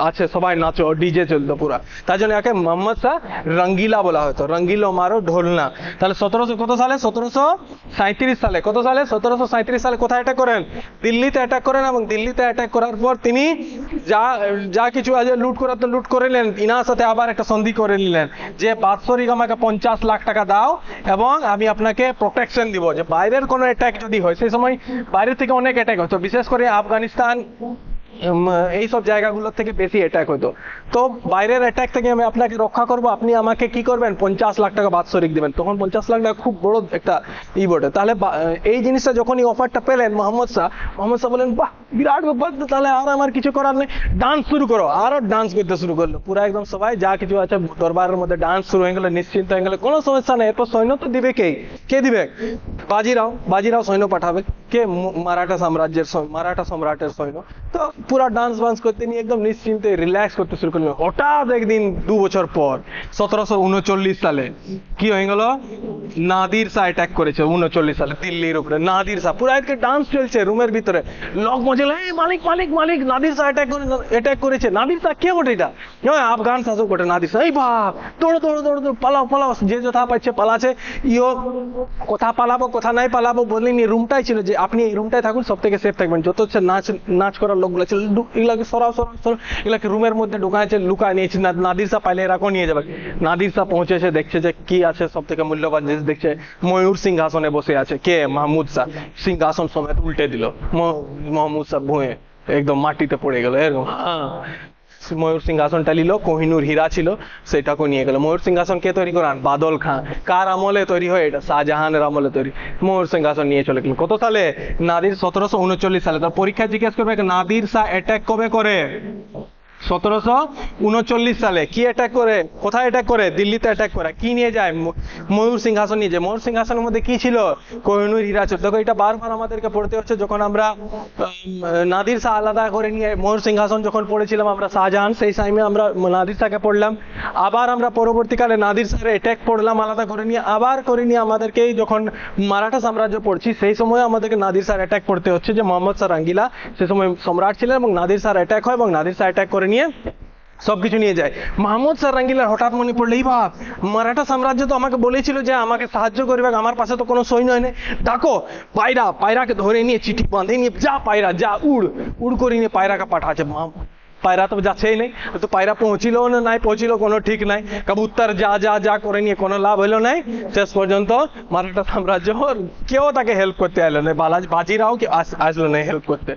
আছে সবাই নাচো, ডিজে চলতো পুরা, তার জন্য একে মোহাম্মদ শাহ রঙ্গিলা বলা হতো। রঙ্গিলো মারো ঢোলনা। তাহলে কত সালে? 1737 সালে। কত সালে? 1737 সালে। কোথায় অ্যাটাক করেন? দিল্লিতে অ্যাটাক করেন। এবং দিল্লিতে অ্যাটাক করার পর তিনি যা কিছু আছে লুট করে নিলেন। ইনার সাথে আবার একটা সন্ধি করে নিলেন যে বাৎসরিক আমাকে 50 লাখ টাকা দাও এবং আমি আপনাকে প্রোটেকশন দিব, যে বাইরের কোনো অ্যাটাক যদি হয়, সেই সময় বাইরে থেকে অনেক অ্যাটাক হতো, বিশেষ করে আফগানিস্তান এইসব জায়গাগুলোর থেকে বেশি অ্যাটাক হতো। তো বাইরের অ্যাটাক থেকে আমি আপনাকে রক্ষা করব, আপনি আমাকে কি করবেন? 50 লাখ টাকা বাৎসরিক দিবেন। তখন 50 লাখ টাকা খুব বড় একটা বটে। তাহলে এই জিনিসটা যখন এই অফারটা পেলেন মোহাম্মদ শাহ বলেন বাহ বিরাট ব্যাপার, তাহলে আর আমার কিছু করার নেই, ডান্স শুরু করো। আরো ডান্স করতে শুরু করলো পুরো একদম সবাই, যা কিছু আছে দরবারের মধ্যে ডান্স শুরু হয়ে গেল, নিশ্চিন্ত হয়ে গেল, কোনো সমস্যা নেই। এরপর সৈন্য তো দিবে কে দিবে? বাজিরাও সৈন্য পাঠাবে। কে? মারাঠা সম্রাটের সৈন্য। তো পুরা ডান্স করতে নিয়ে একদম নিশ্চিন্তে রিল্যাক্স করতে শুরু করলো। হঠাৎ একদিন 2 বছর পর 1739 সালে কি হয়ে গেল? নাদির শাহ অ্যাটাক করেছে 39 সালে দিল্লির উপরে। নাদির শাহ পুরো একদিকে ডান্স চলছে রুমের ভিতরে, লোক বলছিল এই মালিক মালিক মালিক নাদির শাহ অ্যাটাক করেছে। নাদির শাহ কে বটে? এটা আফগান শাসক বটে নাদির শাহ। এই বাপ, দৌড়ো দৌড়ো দৌড়ো দৌড়ো, পালাও পালাও, যে যথা পাচ্ছে পালাছে। ইও কোথা পালাবো কোথা নাই পালাবো বলিনি, রুমটাই ছিল যে আপনি এই রুমটাই থাকুন, সব থেকে সেফ থাকবেন। যত হচ্ছে নাচ নাচ করার লোকগুলো ছিল এগুলাকে সরাও সরাও সরাও, এগুলাকে রুমের মধ্যে ঢুকাইছে, লুকায় নিয়েছে। নাদির শাহ পাইলে এরাও নিয়ে যাবে। নাদির শাহ পৌঁছেছে, দেখছে যে কি আছে, সব থেকে মূল্যবান জিনিস দেখছে, ময়ূর সিংহাসনে বসে আছে। কে? মাহমুদ শাহ। সিংহাসন সমেত উল্টে দিল, মাহমুদ শাহ ভুঁয়ে একদম মাটিতে পড়ে গেল এরকম। ময়ূর সিংহাসনটা নিল, কোহিনুর হীরা ছিল সেটাকে নিয়ে গেল। ময়ূর সিংহাসন কে তৈরি করান? বাদল খাঁ। কার আমলে তৈরি হয় এটা? শাহজাহানের আমলে তৈরি। ময়ূর সিংহাসন নিয়ে চলে গেল। কত সালে? নাদির 1739 সালে। তার পরীক্ষায় জিজ্ঞেস করবে নাদির শাহ অ্যাটাক কবে করে? 1739 সালে। কি অ্যাটাক করে? কোথায় অ্যাটাক করে? দিল্লিতে অ্যাটাক করে। কি নিয়ে যায়? ময়ূর সিংহাসন নিয়ে যায়। ময়ূর সিংহাসনের মধ্যে কি ছিল? কোহিনূর হীরা ছিল। দেখো এটা বারবার আমাদেরকে পড়তে হচ্ছে। যখন আমরা নাদির শাহ আলাদা করে নিয়ে ময়ূর সিংহাসন যখন পড়েছিলাম আমরা শাহজাহান, সেই টাইমে আমরা নাদির শাহকে পড়লাম। আবার আমরা পরবর্তীকালে নাদির শাহের অ্যাটাক পড়লাম আলাদা করে নিয়ে, আবার করে নিয়ে আমাদেরকে যখন মারাঠা সাম্রাজ্য পড়ছি সেই সময় আমাদেরকে নাদির শাহের অ্যাটাক পড়তে হচ্ছে, যে মোহাম্মদ শাহ রঙ্গিলা সে সময় সম্রাট ছিলেন এবং নাদির শাহের অ্যাটাক হয় এবং নাদির শাহ অ্যাটাক করে নিয়ে সবকিছু নিয়ে যায়। মাহমুদ শাহ রঙ্গিলার হঠাৎ মনে পড়লো, এই বাপ, মারাঠা সাম্রাজ্য তো আমাকে বলেছিল যে আমাকে সাহায্য করবে, আমার পাশে তো কোনো সৈন্য নেই, ডাকো পায়রাকে ধরে নিয়ে চিঠি বাঁধে নিয়ে যা পায়রা যা উড় উড় করে নিয়ে পায়রাকে পাঠাচ্ছে। পায়রা তো যাচ্ছেই নেই, তো পায়রা পৌঁছিল না নাই পৌঁছিল কোনো ঠিক নাই। কবুতর যা যা যা করে নিয়ে কোনো লাভ হলো নাই। শেষ পর্যন্ত মারাঠা সাম্রাজ্য কেউ তাকে হেল্প করতে এলো না। বাজিরাও আসলো না হেল্প করতে।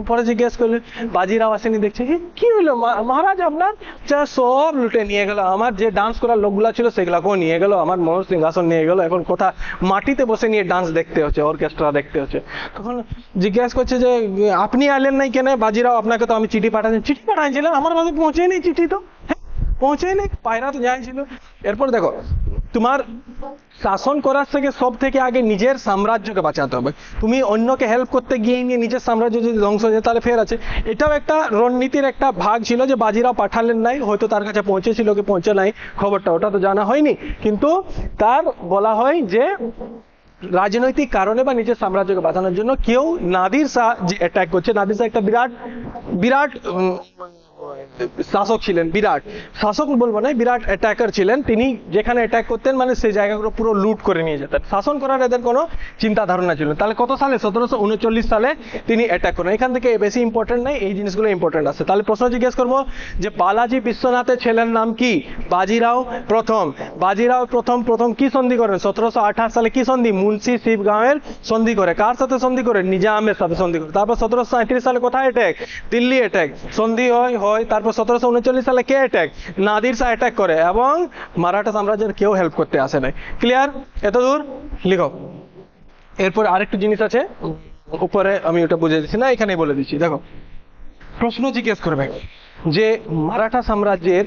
পরে জিজ্ঞেস করলেন, বাজিরাও আসেনি, দেখছে কি হলো মহারাজ আপনার? যা সব লুটে নিয়ে গেল, আমার যে ডান্স করার লোকগুলা ছিল সেগুলাকেও নিয়ে গেল, আমার ময়ূর সিংহাসন নিয়ে গেল, এখন কোথা মাটিতে বসে নিয়ে ডান্স দেখতে হচ্ছে, অর্কেস্ট্রা দেখতে হচ্ছে। তখন জিজ্ঞেস করছে যে আপনি এলেন নাই কেন? বাজিরাও, আপনাকে তো আমি চিঠি পাঠাচ্ছি। চিঠি পাঠাইছিলেন? আমার কাছে পৌঁছে নেই চিঠি, তো পৌঁছে নেই, পায়রা তো যাইছিল। এরপর দেখো, তোমার শাসন করার থেকে সব থেকে আগে নিজের সাম্রাজ্যকে বাঁচাতে হবে। তুমি অন্যকে হেল্প করতে গিয়ে নিয়ে নিজের সাম্রাজ্য যদি ধ্বংস হয়ে যায় তাহলে ফের আছে। এটাও একটা রণনীতির একটা ভাগ ছিল যে বাজিরাও পাঠালেন নাই, হয়তো তার কাছে পৌঁছেছিল কি পৌঁছে নাই খবরটা ওটা তো জানা হয়নি, কিন্তু তার বলা হয় যে রাজনৈতিক কারণে বা নিজের সাম্রাজ্যকে বাঁচানোর জন্য কেউ নাদির শাহ যে অ্যাটাক করছে, নাদির শাহ একটা বিরাট বিরাট শাসক ছিলেন, বিরাট শাসক বলবো না, বিরাট অ্যাটাকার ছিলেন। তিনি যেখানে অ্যাটাক করতেন মানে সেই জায়গাগুলো পুরো লুট করে নিয়ে যেতেন। শাসন করার এদের কোনো চিন্তা ধারণা ছিল। তাহলে কত সালে? 1739 সালে তিনি অ্যাটাক করেন। এখান থেকে বেশি ইম্পর্টেন্ট নাই, এই জিনিসগুলো ইম্পর্টেন্ট আছে। তাহলে প্রশ্ন জিজ্ঞেস করবো যে বালাজি বিশ্বনাথের ছেলের নাম কি? বাজিরাও প্রথম। বাজিরাও প্রথম কি সন্ধি করেন? 1728 সালে কি সন্ধি? মুন্সি শিবগাঁওয়ের সন্ধি করে। কার সাথে সন্ধি করে? নিজামের সাথে সন্ধি করে। তারপর 1737 সালে কোথায় অ্যাটাক? দিল্লি অ্যাটাক। সন্ধি হয়। তারপর 1739 সালে কে অ্যাটাক? নাদির শাহ অ্যাটাক করে এবং মারাঠা সাম্রাজ্যের কেউ হেল্প করতে আসে নাই। ক্লিয়ার? এত দূর লিখো। এরপর আরেকটু জিনিস আছে উপরে, আমি ওটা বুঝে দিচ্ছি না, এখানেই বলে দিচ্ছি। দেখো, প্রশ্ন জিজ্ঞেস করবে যে মারাঠা সাম্রাজ্যের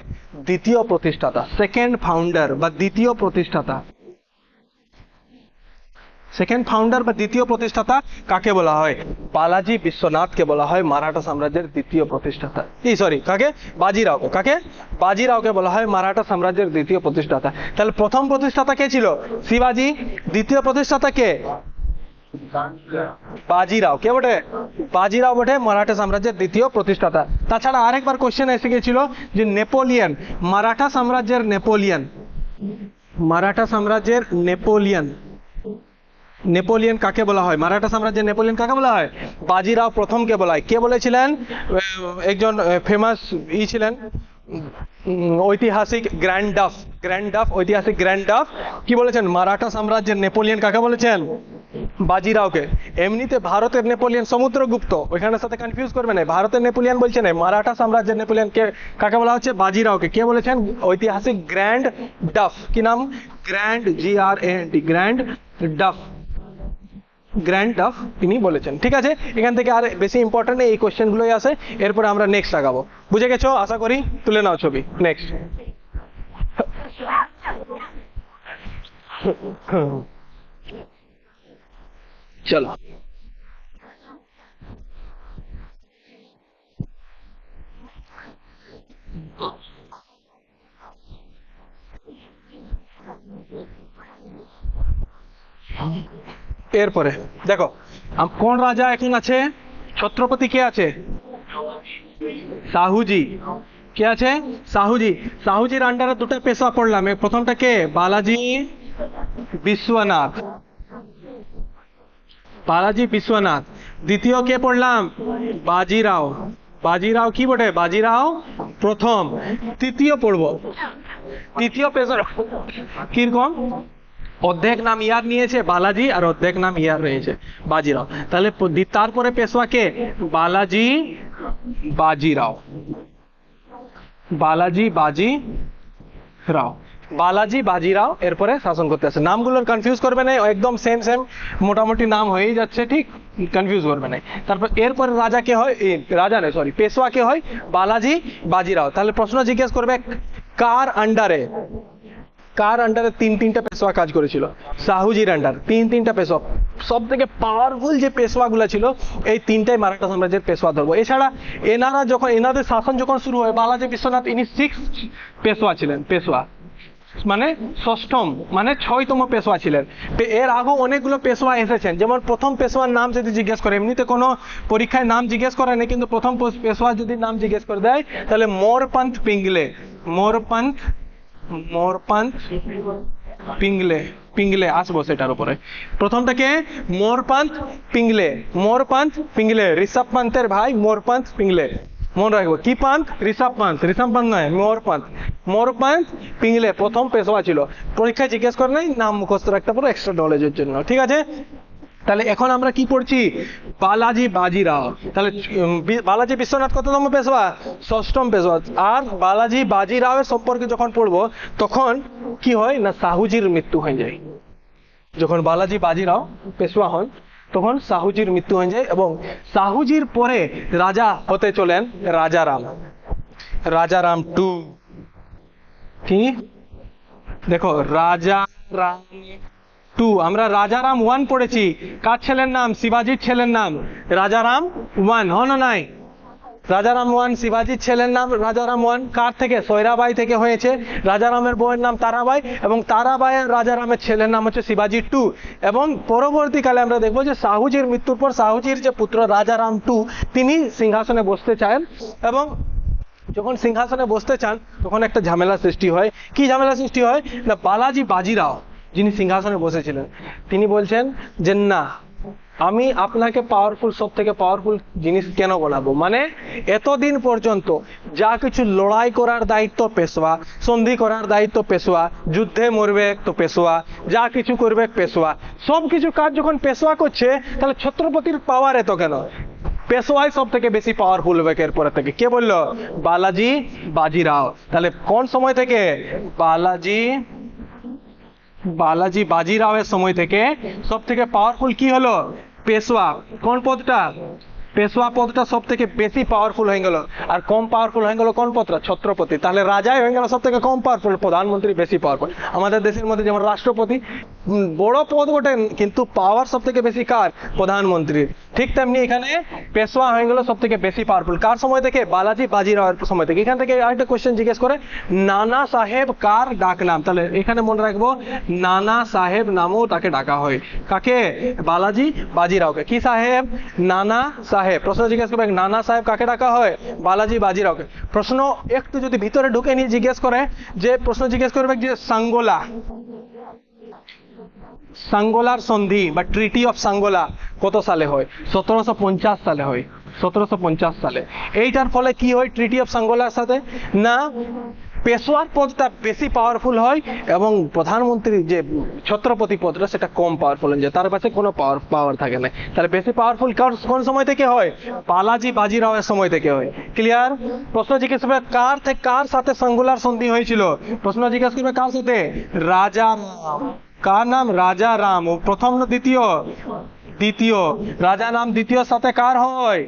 দ্বিতীয় প্রতিষ্ঠাতা, সেকেন্ড ফাউন্ডার বা দ্বিতীয় প্রতিষ্ঠাতা, সেকেন্ড ফাউন্ডার বা দ্বিতীয় প্রতিষ্ঠাতা কাকে বলা হয়? বালাজি বিশ্বনাথকে বলা হয় মারাঠা সাম্রাজ্যের দ্বিতীয় প্রতিষ্ঠাতা। কাকে? বাজিরাওকে। কাকে? বাজিরাওকে বলা হয় মারাঠা সাম্রাজ্যের দ্বিতীয় প্রতিষ্ঠাতা। তাহলে প্রথম প্রতিষ্ঠাতা কে ছিল? শিবাজি। দ্বিতীয় প্রতিষ্ঠাতা কে? বাজিরাও। কে বটে? বাজিরাও বটে মারাঠা সাম্রাজ্যের দ্বিতীয় প্রতিষ্ঠাতা। তাছাড়া আরেকবার কোশ্চেন এসে গেছিল যে নেপোলিয়ন, মারাঠা সাম্রাজ্যের নেপোলিয়ন, মারাঠা সাম্রাজ্যের নেপোলিয়ন, নেপোলিয়ন কাকে বলা হয়? মারাঠা সাম্রাজ্যের নেপোলিয়ন কাকে বলা হয়? বাজিরাও প্রথমকে বলা হয়। কে বলেছিলেন? একজন ফেমাস ছিলেন, ঐতিহাসিক গ্র্যান্ড ডাফ, ঐতিহাসিক গ্র্যান্ড ডাফ কি বলেছেন? মারাঠা সাম্রাজ্যের নেপোলিয়ন কাকে বলেছেন? বাজিরাওকে। এমনিতে ভারতের নেপোলিয়ন সমুদ্রগুপ্ত, ওইখানের সাথে কনফিউজ করবে না। ভারতের নেপোলিয়ন বলছে না, মারাঠা সাম্রাজ্যের নেপোলিয়ন কে কাকে বলা হচ্ছে? বাজিরাওকে। কে বলেছেন? ঐতিহাসিক গ্র্যান্ড ডাফ। কি নাম? Grand, GRAND, Grand Duff, Grand Duff তিনি বলেছেন। ঠিক আছে, এখান থেকে আর বেশি ইম্পর্টেন্ট এই কোশ্চেন গুলোই আসে। এরপরে আমরা নেক্সট আগাবো। বুঝে গেছো আশা করি? তুলে নাও ছবি। নেক্সট। চলো, এরপরে দেখো কোন রাজা এখন আছে? ছত্রপতি কে আছে? সাহুজি। কে আছে? সাহুজি। সাহুজির আন্ডারে দুটো পেশোয়া পড়লাম, প্রথমটা কে? বালাজি বিশ্বনাথ। বালাজি বিশ্বনাথ। দ্বিতীয় কে পড়লাম? বাজিরাও। বাজিরাও কি বটে? বাজিরাও প্রথম। তৃতীয় পড়বো, তৃতীয় পেশোয়া কিরকম? অর্ধেক নাম ইয়ার নিয়েছে বালাজি আর অর্ধেক নাম ইয়ার রয়েছে বাজিরাও। তাহলে তারপরে পেশোয়া কে? বালাজি বাজিরাও। বালাজি বাজি রাও। বালাজি বাজিরাও এরপরে শাসন করতে আসে। নামগুলোর কনফিউজ করবে না, একদম সেম সেম মোটামুটি নাম হয়েই যাচ্ছে, ঠিক? কনফিউজ করবে না। তারপর এরপরে রাজা কে হয়? রাজা নয়, সরি, পেশোয়া কে হয়? বালাজি বাজিরাও। তাহলে প্রশ্ন জিজ্ঞেস করবে কার আন্ডারে, কার আন্ডারে তিনটা পেশোয়া কাজ করেছিল? সাহুজির আন্ডার তিনটা পেশোয়া। সব থেকে পাওয়ারফুল যে পেশোয়া গুলো ছিল এই তিনটাই মারাঠা সাম্রাজ্যের পেশোয়া ধরবো। এছাড়া এনাদের শাসন যখন শুরু হয়, বালাজি বিশ্বনাথ ইনি 6 পেশোয়া ছিলেন। পেশোয়া মানে ষষ্ঠম, মানে 6তম পেশোয়া ছিলেন। এর আগেও অনেকগুলো পেশোয়া এসেছেন, যেমন প্রথম পেশোয়ার নাম যদি জিজ্ঞেস করে, এমনিতে কোনো পরীক্ষায় নাম জিজ্ঞেস করে না, কিন্তু প্রথম পেশোয়া যদি নাম জিজ্ঞেস করে দেয় তাহলে মোরপন্থ পিংলে। মোরপন্থ পিংলে, পিংলে আসবো সেটার উপরে। প্রথমটাকে মোরপন্থ পিংলে। মোরপন্থ পিংলে ঋষভ পান্থের ভাই মোরপন্থ পিংলে। মনে রাখবো কি পান্থ? ঋষভ পান্থ। ঋষভ পান্থ নয়, মোরপন্থ। মোরপন্থ পিংলে প্রথম পেশোয়া ছিল। পরীক্ষায় জিজ্ঞেস করে নাই, নাম মুখস্থ রাখতে পারো এক্সট্রা নলেজের জন্য, ঠিক আছে? তাহলে এখন আমরা কি পড়ছি? বালাজি বাজিরাও। তাহলে বালাজি বিশ্বনাথ কততম পেশোয়া? ষষ্ঠম পেশোয়া। আর বালাজি বাজিরাওয়ের সম্পর্কে যখন পড়বো তখন কি হয় না, সাহুজির মৃত্যু হয়ে যায়। যখন বালাজি বাজিরাও পেশোয়া হন তখন সাহুজির মৃত্যু হয়ে যায়, এবং সাহুজির পরে রাজা হতে চলেন রাজারাম। রাজারাম 2। কি দেখো, রাজারাম 2। আমরা রাজারাম 1 পড়েছি। কার ছেলের নাম? শিবাজির ছেলের নাম রাজারাম 1, হন নাই? রাজারাম 1 শিবাজির ছেলের নাম রাজারাম 1। কার থেকে? সৈরাবাই থেকে হয়েছে। রাজারামের বউয়ের নাম তারাবাই, এবং তারাবাইয়ের রাজারামের ছেলের নাম হচ্ছে শিবাজি 2। এবং পরবর্তীকালে আমরা দেখবো যে সাহুজির মৃত্যুর পর সাহুজির যে পুত্র রাজারাম 2 তিনি সিংহাসনে বসতে চান, এবং যখন সিংহাসনে বসতে চান তখন একটা ঝামেলা সৃষ্টি হয়। কি ঝামেলা সৃষ্টি হয় না, বালাজি বাজিরাও যিনি সিংহাসনে বসেছিলেন তিনি বলছেন যে না, আমি আপনাকে পাওয়ারফুল, সব থেকে পাওয়ারফুল জিনিস কেন বলাবো? মানে এতদিন পর্যন্ত যা কিছু লড়াই করার দায়িত্ব পেশোয়া, সন্ধি করার দায়িত্ব পেশোয়া, যুদ্ধে মরবে তো পেশোয়া, যা কিছু করবে পেশোয়া, সব কিছু কাজ যখন পেশোয়া করছে তাহলে ছত্রপতির পাওয়ার এত কেন? পেশোয়াই সব থেকে বেশি পাওয়ারফুল হবে এরপরে থেকে। কে বললো? বালাজি বাজিরাও। তাহলে কোন সময় থেকে? বালাজি বাজিরাওয়ের সময় থেকে সব থেকে পাওয়ারফুল কি হলো? পেশোয়া। কোন পদটা? পেশোয়া পদটা সব থেকে বেশি পাওয়ারফুল হয়ে গেল। আর কম পাওয়ারফুল হয়ে গেল কোন পদটা? ছত্রপতি। তাহলে রাজাই হয়ে গেল সব থেকে কম পাওয়ারফুল, প্রধানমন্ত্রী বেশি পাওয়ারফুল। আমাদের দেশের মধ্যে যেমন রাষ্ট্রপতি বড় পদ বটে, কিন্তু পাওয়ার সব থেকে বেশি কার? প্রধানমন্ত্রীর। ঠিক তেমনি এখানে পেশোয়া হয়ে গেল সব থেকে বেশি পাওয়ারফুল। কার সময় থেকে? বালাজি বাজিরাওয়ের সময় থেকে। এখান থেকে আরেকটা কোশ্চেন জিজ্ঞেস করে, নানা সাহেব কার ডাক নাম? তাহলে এখানে মনে রাখবো নানা সাহেব নামও তাকে ডাকা হয়। কাকে? বালাজি বাজিরাওকে। কি সাহেব? নানা সাহেব। প্রশ্ন জিজ্ঞেস করবে নানা সাহেব কাকে ডাকা হয়? বালাজি বাজিরাওকে। প্রশ্ন একটু যদি ভিতরে ঢুকে নিয়ে জিজ্ঞেস করে, যে প্রশ্ন জিজ্ঞেস করবে যে সাঙ্গোলার সন্ধি বা ট্রিটি অফ সাঙ্গোলা কত সালে হয়? 1750 সালে হয়। 1750 সালে। এইটার ফলে কি হয় ট্রিটি অফ সাঙ্গোলার সাথে? না, পেশোয়ার পদটা বেশি পাওয়ারফুল হয় এবং প্রধানমন্ত্রীর যে ছত্রপতি পদটা সেটা কম পাওয়ারফুল হয়ে যায়, তার কাছে কোনো পাওয়ার থাকে না। তাহলে বেশি পাওয়ারফুল কোন সময় থেকে হয়? বালাজি বাজিরাওয়ের সময় থেকে হয়। ক্লিয়ার? প্রশ্ন জিজ্ঞেস করবে কার সাথে সাঙ্গোলার সন্ধি হয়েছিল? প্রশ্ন জিজ্ঞেস করবে কার সাথে? রাজারাম। কার নাম? রাজারাম। প্রথম না দ্বিতীয়? দ্বিতীয়। রাজারাম দ্বিতীয় সাথে কার হয়?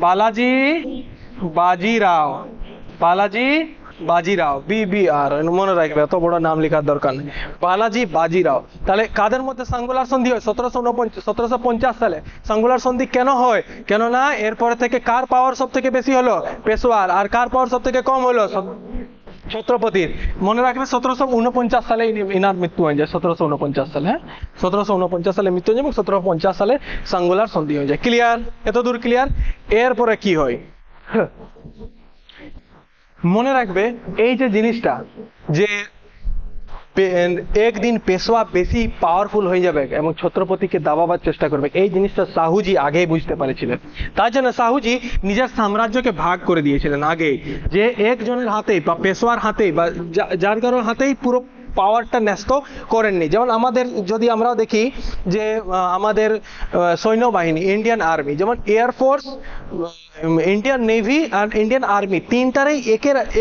বালাজি বাজিরাও। বালাজি বাজিরাও, BBR মনে রাখবে, এত বড় নাম লেখার দরকার নেই। বালাজি বাজিরাও। তাহলে কাদের মধ্যে সাঙ্গোলার সন্ধি হয়? 1750 সালে। সাঙ্গোলার সন্ধি কেন হয়? কেননা এরপরে থেকে কার পাওয়ার সব থেকে বেশি হলো? পেশোয়ার। আর কার পাওয়ার সব থেকে কম হলো? ছত্রপতির, মনে রাখবে 1749 সালে ইনার মৃত্যু হয়ে যায়, 1749 সালে, হ্যাঁ 1749 সালে মৃত্যু হয়ে যায় এবং 1750 সালে সাঙ্গুলার সন্ধি হয়ে যায়। ক্লিয়ার? এত দূর ক্লিয়ার? এরপরে কি হয় মনে রাখবে, এই যে জিনিসটা যে একদিন পেশোয়া বেশি পাওয়ারফুল হয়ে যাবে এবং ছত্রপতিকে দাবাবার চেষ্টা করবে, এই জিনিসটা শাহুজি আগেই বুঝতে পারেছিলেন। তার জন্য শাহুজি নিজের সাম্রাজ্যকে ভাগ করে দিয়েছিলেন আগেই, যে একজনের হাতেই বা পেশোয়ার হাতেই বা যার কারোর হাতেই পুরো পাওয়ারটা ন্যস্ত করেননি। যেমন আমাদের যদি আমরা দেখি যে আমাদের সৈন্যবাহিনী, ইন্ডিয়ান আর্মি, যেমন এয়ারফোর্স, ইন্ডিয়ান নেভি আর ইন্ডিয়ান আর্মি, তিনটারই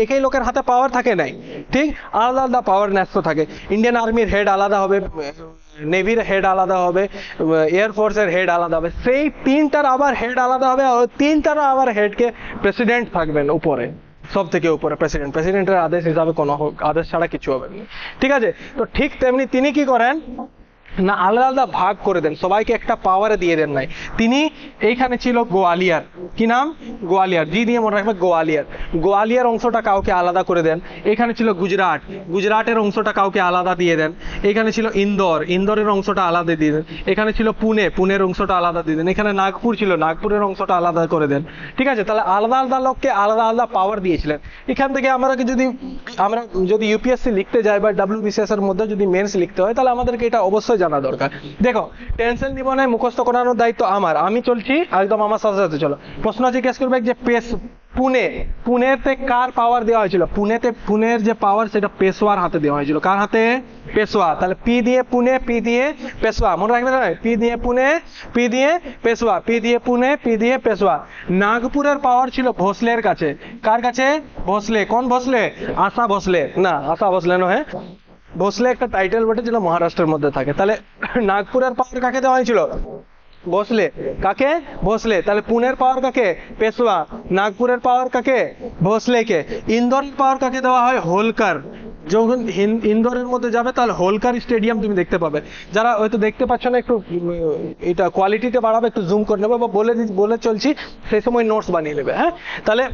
একই লোকের হাতে পাওয়ার থাকে নাই, ঠিক আলাদা আলাদা পাওয়ার ন্যস্ত থাকে। ইন্ডিয়ান আর্মির হেড আলাদা হবে, নেভির হেড আলাদা হবে, এয়ারফোর্সের হেড আলাদা হবে, সেই তিনটার আবার হেড আলাদা হবে, আর তিনটার আবার হেডকে প্রেসিডেন্ট থাকবেন উপরে, সব থেকে উপরে প্রেসিডেন্টের আদেশ হিসাবে কোনো আদেশ ছাড়া কিছু হবে না, ঠিক আছে? তো ঠিক তেমনি তিনি কি করেন না, আলাদা আলাদা ভাগ করে দেন, সবাইকে একটা পাওয়ারে দিয়ে দেন নাই। তিনি এইখানে ছিল গোয়ালিয়র, কি নাম? গোয়ালিয়র, জি দিয়ে মনে রাখবে গোয়ালিয়র। গোয়ালিয়র অংশটা কাউকে আলাদা করে দেন। এখানে ছিল গুজরাট, গুজরাটের অংশটা কাউকে আলাদা দিয়ে দেন। এখানে ছিল ইন্দোর, ইন্দোরের অংশটা আলাদা দিয়ে দেন। এখানে ছিল পুনে, পুনের অংশটা আলাদা দিয়ে দেন। এখানে নাগপুর ছিল, নাগপুরের অংশটা আলাদা করে দেন, ঠিক আছে? তাহলে আলাদা আলাদা লোককে আলাদা আলাদা পাওয়ার দিয়েছিলেন। এখান থেকে আমরা যদি ইউপিএসসি লিখতে যাই বা ডাব্লিউবিসিএস এর মধ্যে যদি মেন্স লিখতে হয়, তাহলে আমাদেরকে এটা অবশ্যই জানা দরকার। দেখো, টেনশন নিব না, মুখস্থ করানোর দায়িত্ব আমার, আমি চলছি একদম আমার সাথে সাথে। চলো, প্রশ্ন জিজ্ঞেস করবে যে পুনেতে কার পাওয়ার দেওয়া হয়েছিল? পুনের যে পাওয়ার সেটা পেশোয়ার হাতে দেওয়া হয়েছিল। কার হাতে? পেশোয়া। তাহলে পি দিয়ে পুনে, পি দিয়ে পেশোয়া, মনে রাখবে না? পি দিয়ে পুনে, পি দিয়ে পেশোয়া, পি দিয়ে পুনে, পি দিয়ে পেশোয়া। নাগপুরের পাওয়ার ছিল ভোসলের কাছে। কার কাছে? ভোসলে। কোন ভোসলে? আশা ভোসলে না, আশা ভোসলে নয়, ভোসলে একটা টাইটেল বটে যেটা মহারাষ্ট্রের মধ্যে থাকে। তাহলে নাগপুরের পাওয়ার কাকে দেওয়া হয়েছিল? ভোসলে। কাকে? ভোসলে। তাহলে পুনের পাওয়ার কাকে? পেশোয়া। নাগপুরের পাওয়ার কাকে? ভোসলেকে। ইন্দোরের পাওয়ার কাকে দেওয়া হয়? হোলকার। যখন ইন্দোরের মধ্যে যাবে তাহলে হোলকার স্টেডিয়াম তুমি দেখতে পাবে। যারা হয়তো দেখতে পাচ্ছ না, একটু এটা কোয়ালিটিতে বাড়াবে, একটু জুম করে নেবে বা বলে চলছি, সেই সময় নোটস বানিয়ে নেবে, হ্যাঁ? তাহলে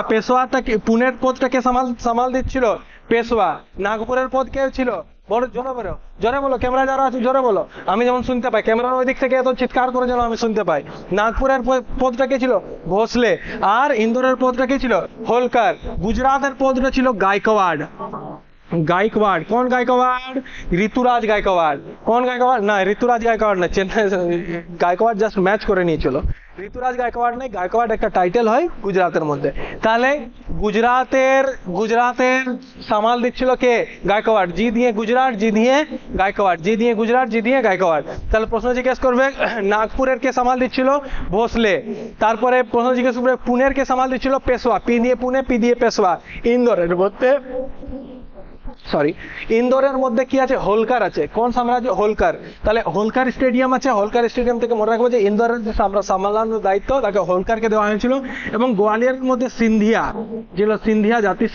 পেশোয়াটাকে, পুনের পদটাকে সামাল দিচ্ছিল পেশোয়া। নাগপুরের পদ কে ছিল? বড় জোরে বলো, ক্যামেরা যারা আছে জোরে বলো, আমি যেমন শুনতে পাই। ক্যামেরার ওই দিক থেকে এত চিৎকার করে যেন আমি শুনতে পাই। নাগপুরের পদটা কে ছিল? ভোসলে। আর ইন্দোরের পদটা কে ছিল? হোলকার। গুজরাটের পদটা ছিল গায়কওয়াড়। গায়কওয়াড়। কোন গায়কওয়াড়? ঋতুরাজ গায়কওয়াড়। কোন গায়কওয়াড়? না, ঋতুরাজ গায়কওয়াড় না, চেন্নাই গায়কওয়াড় জাস্ট ম্যাচ করে নিয়েছিল। ঋতুরাজ গায়কওয়াড় নেই, গায়কওয়াড় একটা টাইটেল হয় গুজরাটের মধ্যে। তাহলে গুজরাতের সামাল দিচ্ছিল কে? গায়কওয়াড়। জি দিয়ে গুজরাট, জি দিয়ে গায়কওয়াড়, জি দিয়ে গুজরাট, জি দিয়ে গায়কওয়াড়। তাহলে প্রশ্ন জিজ্ঞেস করবে নাগপুরের কে সামাল দিচ্ছিল? ভোসলে। তারপরে প্রশ্ন জিজ্ঞেস করবে পুনের কে সামাল দিচ্ছিল? পেশোয়া। পি দিয়ে পুনে, পি দিয়ে পেশোয়া। ইন্দোরের মধ্যে কি আছে? হোলকার আছে। কোন সাম্রাজ্য? হোলকার। তাহলে হোলকার স্টেডিয়াম আছে, হোলকার স্টেডিয়াম থেকে মনে রাখবো যে ইন্দোরের যে সামলানোর দায়িত্ব তাকে হোলকারকে দেওয়া হয়েছিল। এবং গোয়ালিয়রের মধ্যে সিন্ধিয়া, যেগুলো সিন্ধিয়া জাতি,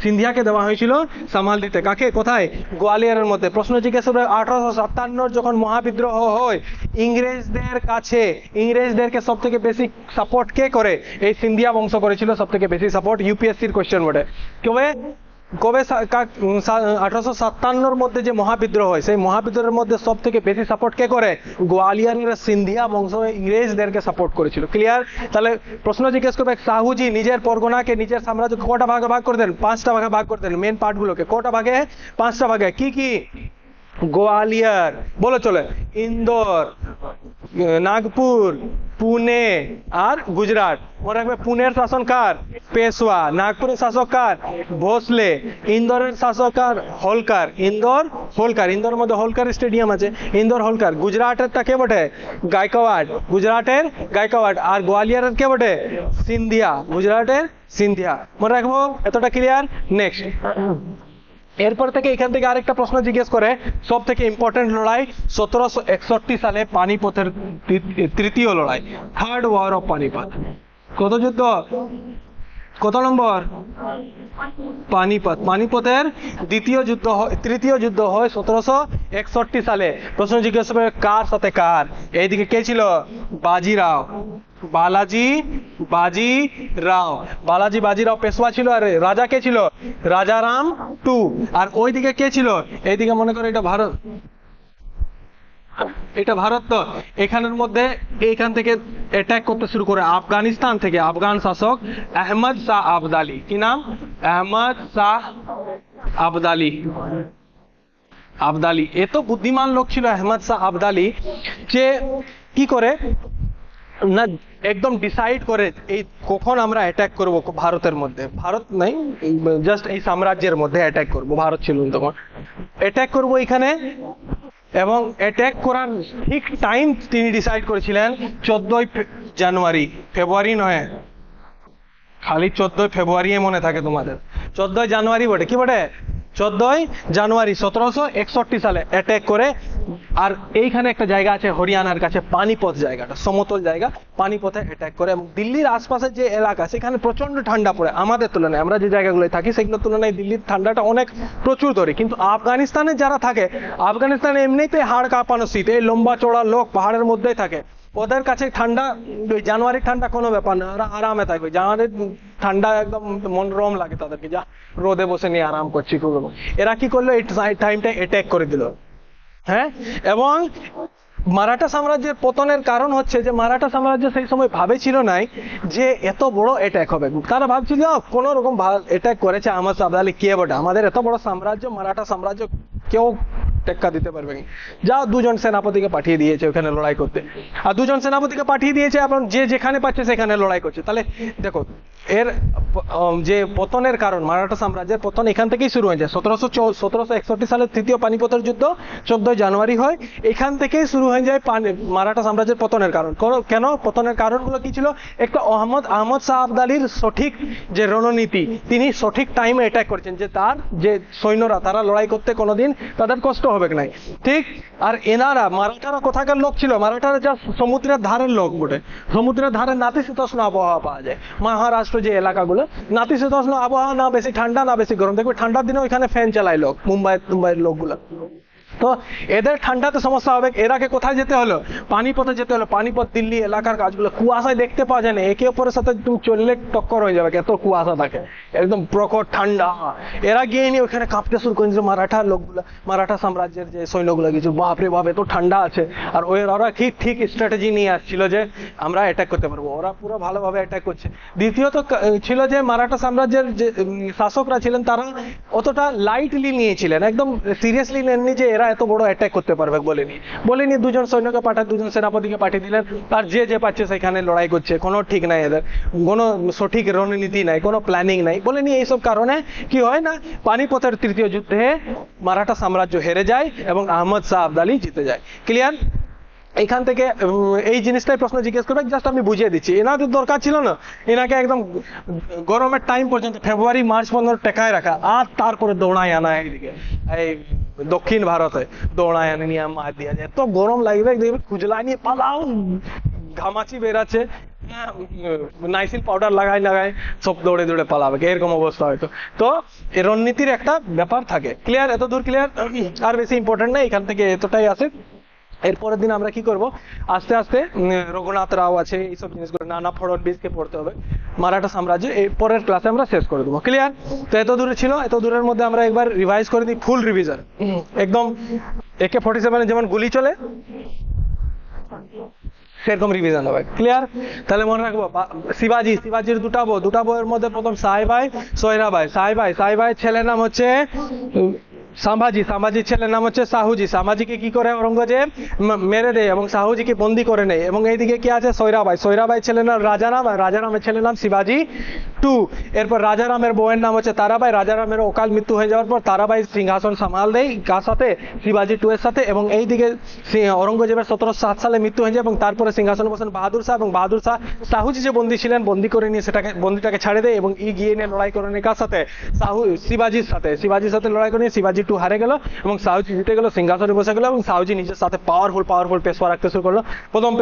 সিন্ধিয়াকে দেওয়া হয়েছিল সামাল দিতে। কাকে? কোথায়? গোয়ালিয়রের মধ্যে। প্রশ্ন জিজ্ঞেস করবে 1857 যখন মহাবিদ্রোহ হয় ইংরেজদের কাছে, ইংরেজদেরকে সব থেকে বেশি সাপোর্ট কে করে? এই সিন্ধিয়া বংশ করেছিল সব থেকে বেশি সাপোর্ট। ইউপিএসসির কোশ্চেন বটে। কবে 1857 মধ্যে যে মহাবিদ্রোহ হয়, সেই মহাবিদ্রোহের মধ্যে সব থেকে বেশি সাপোর্ট কে করে? গোয়ালিয়রের সিন্ধিয়া বংশ ইংরেজদেরকে সাপোর্ট করেছিল। ক্লিয়ার? তাহলে প্রশ্ন জিজ্ঞেস করবে শাহুজি নিজের পরগনাকে, নিজের সাম্রাজ্য কটা ভাগে ভাগ করে দেন? 5টা ভাগে ভাগ করে দেন। মেন পার্টগুলোকে কটা ভাগে? 5টা ভাগে। কি কি? গোয়ালিয়র, বলো চলে, ইন্দোর, নাগপুর, পুনে আর গুজরাট। মনে রাখবে পুনের শাসন কার? পেশোয়া। নাগপুরের শাসক কার? ভোসলে। ইন্দোরের শাসক কার? হোলকার। ইন্দোরের মধ্যে হোলকার স্টেডিয়াম আছে, ইন্দোর হোলকার। গুজরাটেরটা কে বটে? গায়কওয়াড়। গুজরাটের গায়কওয়াড়। আর গোয়ালিয়রের কে বটে? সিন্ধিয়া। গুজরাটের সিন্ধিয়া। মনে রাখবো। এতটা ক্লিয়ার? নেক্সট, এরপর থেকে এখান থেকে আরেকটা প্রশ্ন জিজ্ঞেস করে, সব থেকে ইম্পর্টেন্ট লড়াই 1761 সালে পানিপথের তৃতীয় লড়াই, থার্ড ওয়ার অফ পানিপথ। কত যুদ্ধ? কত নম্বর? পানিপথ। পানিপথের তৃতীয় যুদ্ধ হয় 1761 সালে। প্রশ্ন জিজ্ঞেস হবে কার সাথে কার? এইদিকে কে ছিল? বাজিরাও, বাজিরাও পেশওয়া ছিল। আর রাজা কে ছিল? রাজারাম টু। আর ওইদিকে কে ছিল? এইদিকে মনে করো এটা ভারত, এটা ভারত। তো এখানের মধ্যে এইখান থেকে অ্যাটাক করতে শুরু করে আফগানিস্তান থেকে আফগান শাসক আহমদ শাহ আবদালি। কি নাম? আহমদ শাহ আবদালি। এত বুদ্ধিমান লোক ছিল আহমদ শাহ আবদালি যে কি করে না একদম ডিসাইড করে এই কখন আমরা অ্যাটাক করব ভারতের মধ্যে, ভারত নাই জাস্ট এই সাম্রাজ্যের মধ্যে অ্যাটাক করব, ভারত ছিল তখন, অ্যাটাক করব এখানে। এবং অ্যাটাক করার ঠিক টাইম তিনি ডিসাইড করেছিলেন 14 জানুয়ারি, ফেব্রুয়ারি নয়, খালি 14 ফেব্রুয়ারি মনে থাকে তোমাদের, 14 জানুয়ারি বটে। কি বটে? 14 জানুয়ারি 1761 সালে অ্যাটাক করে। আর এইখানে একটা জায়গা আছে হরিয়ানার কাছে, পানিপথ, জায়গাটা সমতল জায়গা, পানিপথে অ্যাটাক করে। এবং দিল্লির আশপাশের যে এলাকা সেখানে প্রচন্ড ঠান্ডা পড়ে, আমাদের তুলনায় আমরা যে জায়গাগুলোয় থাকি সেগুলোর তুলনায় দিল্লির ঠান্ডাটা অনেক প্রচুর ধরে। কিন্তু আফগানিস্তানে যারা থাকে, আফগানিস্তানে এমনিতেই হাড় কাঁপানো শীত, এই লম্বা চড়া লোক পাহাড়ের মধ্যেই থাকে, ওদের কাছে ঠান্ডা, ওই জানুয়ারির ঠান্ডা কোনো ব্যাপার না, ওরা আরামে থাকবে। জানুয়ারির ঠান্ডা একদম মনোরম লাগে তাদেরকে, যা রোদে বসে নিয়ে আরাম করছি খুব। এরা কি করলো? এই টাইমটা অ্যাটাক করে দিল। হ্যাঁ, এবং মারাঠা সাম্রাজ্যের পতনের কারণ হচ্ছে যে মারাঠা সাম্রাজ্য সেই সময় ভাবেছিল নাই যে এত বড় অ্যাটাক হবে। তারা ভাবছিল কোন রকম অ্যাটাক করেছে আহমদ শাহ আবদালি, কে বটে, আমাদের এত বড় সাম্রাজ্য, মারাঠা সাম্রাজ্য কেউ টেক্কা দিতে পারবে না। যা দুজন সেনাপতিকে পাঠিয়ে দিয়েছে ওখানে লড়াই করতে। আর দুজন সেনাপতিকে পাঠিয়ে দিয়েছে এবং যে যেখানে পাচ্ছে সেখানে লড়াই করছে। তাহলে দেখো এর যে পতনের কারণ, মারাঠা সাম্রাজ্যের পতন এখান থেকেই শুরু হয়ে যায়। 1761 সালের তৃতীয় পানিপথের যুদ্ধ 14 জানুয়ারি হয়, এখান থেকেই শুরু হয়ে যায় মারাঠা সাম্রাজ্যের পতনের কারণ। কেন পতনের কারণগুলো কি ছিল? একটা আহমদ শাহ আবদালির সঠিক যে রণনীতি, তিনি সঠিক টাইমে অ্যাটাক করেছেন, যে তার যে সৈন্যরা তারা লড়াই করতে কোনোদিন তাদের কষ্ট হবে নাই, ঠিক। আর এনারা মারাঠারা কোথাকার লোক ছিল? মারাঠারা যা সমুদ্রের ধারের লোক বটে, সমুদ্রের ধারে নাতিশীতোষ্ণ আবহাওয়া পাওয়া যায়। মহারাষ্ট্র যে এলাকাগুলো নাতিশীতোষ্ণ আবহাওয়া, না বেশি ঠান্ডা না বেশি গরম। দেখবে ঠান্ডার দিনে ওইখানে ফ্যান চালায় লোক, মুম্বাইয়ের লোকগুলো। তো এদের ঠান্ডাতে সমস্যা হবে, এরাকে কোথায় যেতে হলো? পানিপথে যেতে হলো। পানিপথ দিল্লি এলাকার কাজগুলো কুয়াশায় দেখতে পাওয়া যায় না, একে অপরের সাথে তুমি চললে টক্কর হয়ে যাবে, এত কুয়াশা থাকে, একদম প্রখর ঠান্ডা। এরা গিয়ে নিয়ে ওখানে কাঁপতে শুরু করেছিল, মারাঠার লোকগুলো, মারাঠা সাম্রাজ্যের যে সৈন্যগুলো কিছু, বাপরে বাপ এত ঠান্ডা আছে। আর ওরা ঠিক স্ট্র্যাটেজি নিয়ে আসছিল যে আমরা অ্যাটাক করতে পারবো, ওরা পুরো ভালোভাবে অ্যাটাক করছে। দ্বিতীয়ত ছিল যে মারাঠা সাম্রাজ্যের যে শাসকরা ছিলেন তারা অতটা লাইটলি নিয়েছিলেন, একদম সিরিয়াসলি নেননি যে এরা এত বড় অ্যাটাক করতে পারবে। বলেনি দুজন সৈন্যকে পাঠায়, দুজন সেনাপতিকে পাঠিয়ে দিলেন, আর যে পাচ্ছে সেখানে লড়াই করছে, কোনো ঠিক নাই, এদের কোনো সঠিক রণনীতি নাই, কোনো প্ল্যানিং নাই। বলেনি এইসব কারণে কি হয় না, পানিপথের তৃতীয় যুদ্ধে মারাঠা সাম্রাজ্য হেরে যায় এবং আহমদ শাহ আবদালি জিতে যায়। ক্লিয়ার? এখান থেকে এই জিনিসটাই প্রশ্ন জিজ্ঞেস করবে, জাস্ট আমি বুঝিয়ে দিচ্ছি। এনাদের দরকার ছিল না এনাকে একদম গরমের টাইম পর্যন্ত, ফেব্রুয়ারি মার্চ পর্যন্ত টেকায় রাখা, আর তারপরে দৌড়ায় আনা এইদিকে এই দক্ষিণ ভারতে, দৌড়ায় আনে নিয়ে মার দিয়া যায়। এত গরম লাগবে, দেখবে খুজলা নিয়ে পালাও, ঘামাচি বেরাচ্ছে, নাইসিল পাউডার লাগায় সব দৌড়ে পালাবে, এরকম অবস্থা হয়তো। তো এর রণনীতির একটা ব্যাপার থাকে। ক্লিয়ার? এত দূর ক্লিয়ার? আর বেশি ইম্পর্টেন্ট না, এখান থেকে এতটাই আসে। এরপরের দিন আমরা কি করব, আস্তে আস্তে রঘুনাথ রাও আছে, এইসব জিনিসগুলো, নানা ফড়নবিসকে পড়তে হবে, মারাঠা সাম্রাজ্য, এই পরের ক্লাসে আমরা শেষ করে দেবো। ক্লিয়ার? তো এত দূরে ছিল, এত দূরের মধ্যে আমরা একবার রিভাইজ করে দিই, ফুল রিভিশন একদম। AK-47 যেমন গুলি চলে সেরকম রিভিশন হবে। ক্লিয়ার? তাহলে মনে রাখবো শিবাজির দুটা বউয়ের মধ্যে প্রথম সাহেবাই সোয়রাবাই ছেলের নাম হচ্ছে সাম্ভাজির ছেলের নাম হচ্ছে সাহুজি। সাম্ভাজিকে কি করে অরঙ্গজেব মেরে দেয় এবং সাহুজিকে বন্দি করে নেয়। এবং এইদিকে কি আছে? সোয়রাবাই ছেলের নাম রাজারাম, আর রাজারামের ছেলের নাম শিবাজি 2। এরপর রাজারামের বউয়ের নাম হচ্ছে তারাবাই। রাজারামের অকাল মৃত্যু হয়ে যাওয়ার পর তারাবাই সিংহাসন সামাল দেয় কার সাথে? শিবাজি 2 এর সাথে। এবং এইদিকে অরঙ্গজেবের 1707 সালে মৃত্যু হয়ে যায় এবং তারপরে সিংহাসনে বসেন বাহাদুর শাহ। এবং বাহাদুর শাহ সাহুজি যে বন্দী ছিলেন, বন্দি করে নিয়ে বন্দিটাকে ছাড়ে দেয় এবং গিয়ে নিয়ে লড়াই করে নেয় কার সাথে? শিবাজির সাথে লড়াই করে নিয়ে শিবাজি 2 হারে গেল এবং সাহুজি জিতে গেল, সিংহাসনে বসে গেল এবং সাহুজি নিজের সাথে পাওয়ারফুল পেশওয়া রাখতে শুরু করলো। প্রথম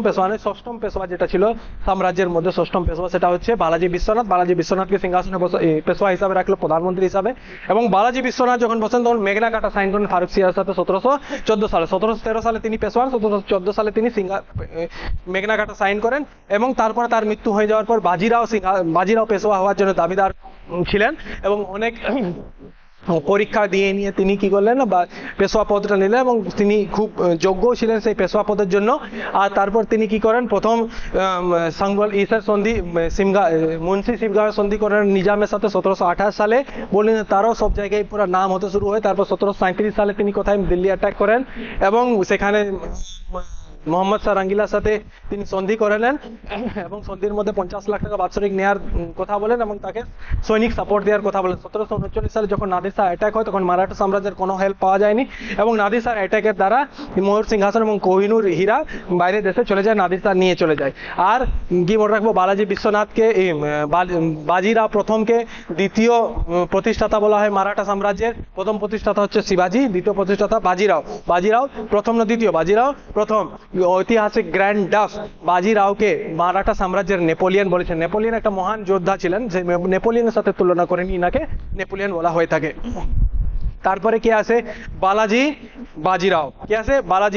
পেশওয়া নয়, ষষ্ঠম পেশওয়া যেটা ছিল সাম্রাজ্যের মধ্যে, ষষ্ঠম পেশওয়া সেটা হচ্ছে বালাজি বালাজি বিশ্বনাথকে সিংহাসনে পেশোয়া হিসাবে রাখলো, প্রধানমন্ত্রী হিসাবে। এবং বালাজি বিশ্বনাথ যখন বসেন তখন মেঘনা কাটা সাইন করেন ফারুক সিয়ার সাথে 1714 সালে। 1713 সালে তিনি পেশোয়া, 1714 সালে তিনি মেঘনা কাটা সাইন করেন। এবং তারপরে তার মৃত্যু হয়ে যাওয়ার পর বাজিরাও পেশোয়া হওয়ার জন্য দাবিদার ছিলেন এবং অনেক পরীক্ষা দিয়ে নিয়ে তিনি কি করলেন না, বা পেশোয়া পদটা নিলেন এবং তিনি খুব যোগ্য ছিলেন সেই পেশোয়া পদের জন্য। আর তারপর তিনি কি করেন, প্রথম সাংবল ইসার সন্ধি মুন্সি শিবগাঁওয়ের সন্ধি করেন নিজামের সাথে 1728 সালে। বললেন তারও সব জায়গায় পুরো নাম হতে শুরু হয়। তারপর 1737 সালে তিনি কোথায় দিল্লি অ্যাটাক করেন এবং সেখানে মোহাম্মদ শাহ রঙ্গিলার সাথে তিনি সন্ধি করে নেন এবং সন্ধির মধ্যে 50 লাখ টাকা বাৎসরিক নেওয়ার কথা বলেন এবং তাকে সৈনিক সাপোর্ট দেওয়ার কথা বলেন। 1739 সালে যখন নাদির শাহ অ্যাটাক হয় তখন মারাঠা সাম্রাজ্যের কোনো হেল্প পাওয়া যায়নি এবং নাদির শাহ অ্যাটাকের দ্বারা ময়ূর সিংহাসন এবং কোহিনূর হীরা বাইরের দেশে চলে যায়, নাদির শাহ নিয়ে চলে যায়। আর কি মনে রাখবো, বালাজি বিশ্বনাথকে বাজিরাও প্রথমকে দ্বিতীয় প্রতিষ্ঠাতা বলা হয় মারাঠা সাম্রাজ্যের। প্রথম প্রতিষ্ঠাতা হচ্ছে শিবাজি, দ্বিতীয় প্রতিষ্ঠাতা বাজিরাও প্রথম না দ্বিতীয়, বাজিরাও প্রথম। ঐতিহাসিক গ্র্যান্ড ডাফ বাজিরাওকে মারাঠা সাম্রাজ্যের নেপোলিয়ন বলেছেন। নেপোলিয়ন একটা মহান যোদ্ধা ছিলেন, যে নেপোলিয়নের সাথে তুলনা করে ইনাকে নেপোলিয়ন বলা হয়ে থাকে। তারপরে কে আসে, বালাজি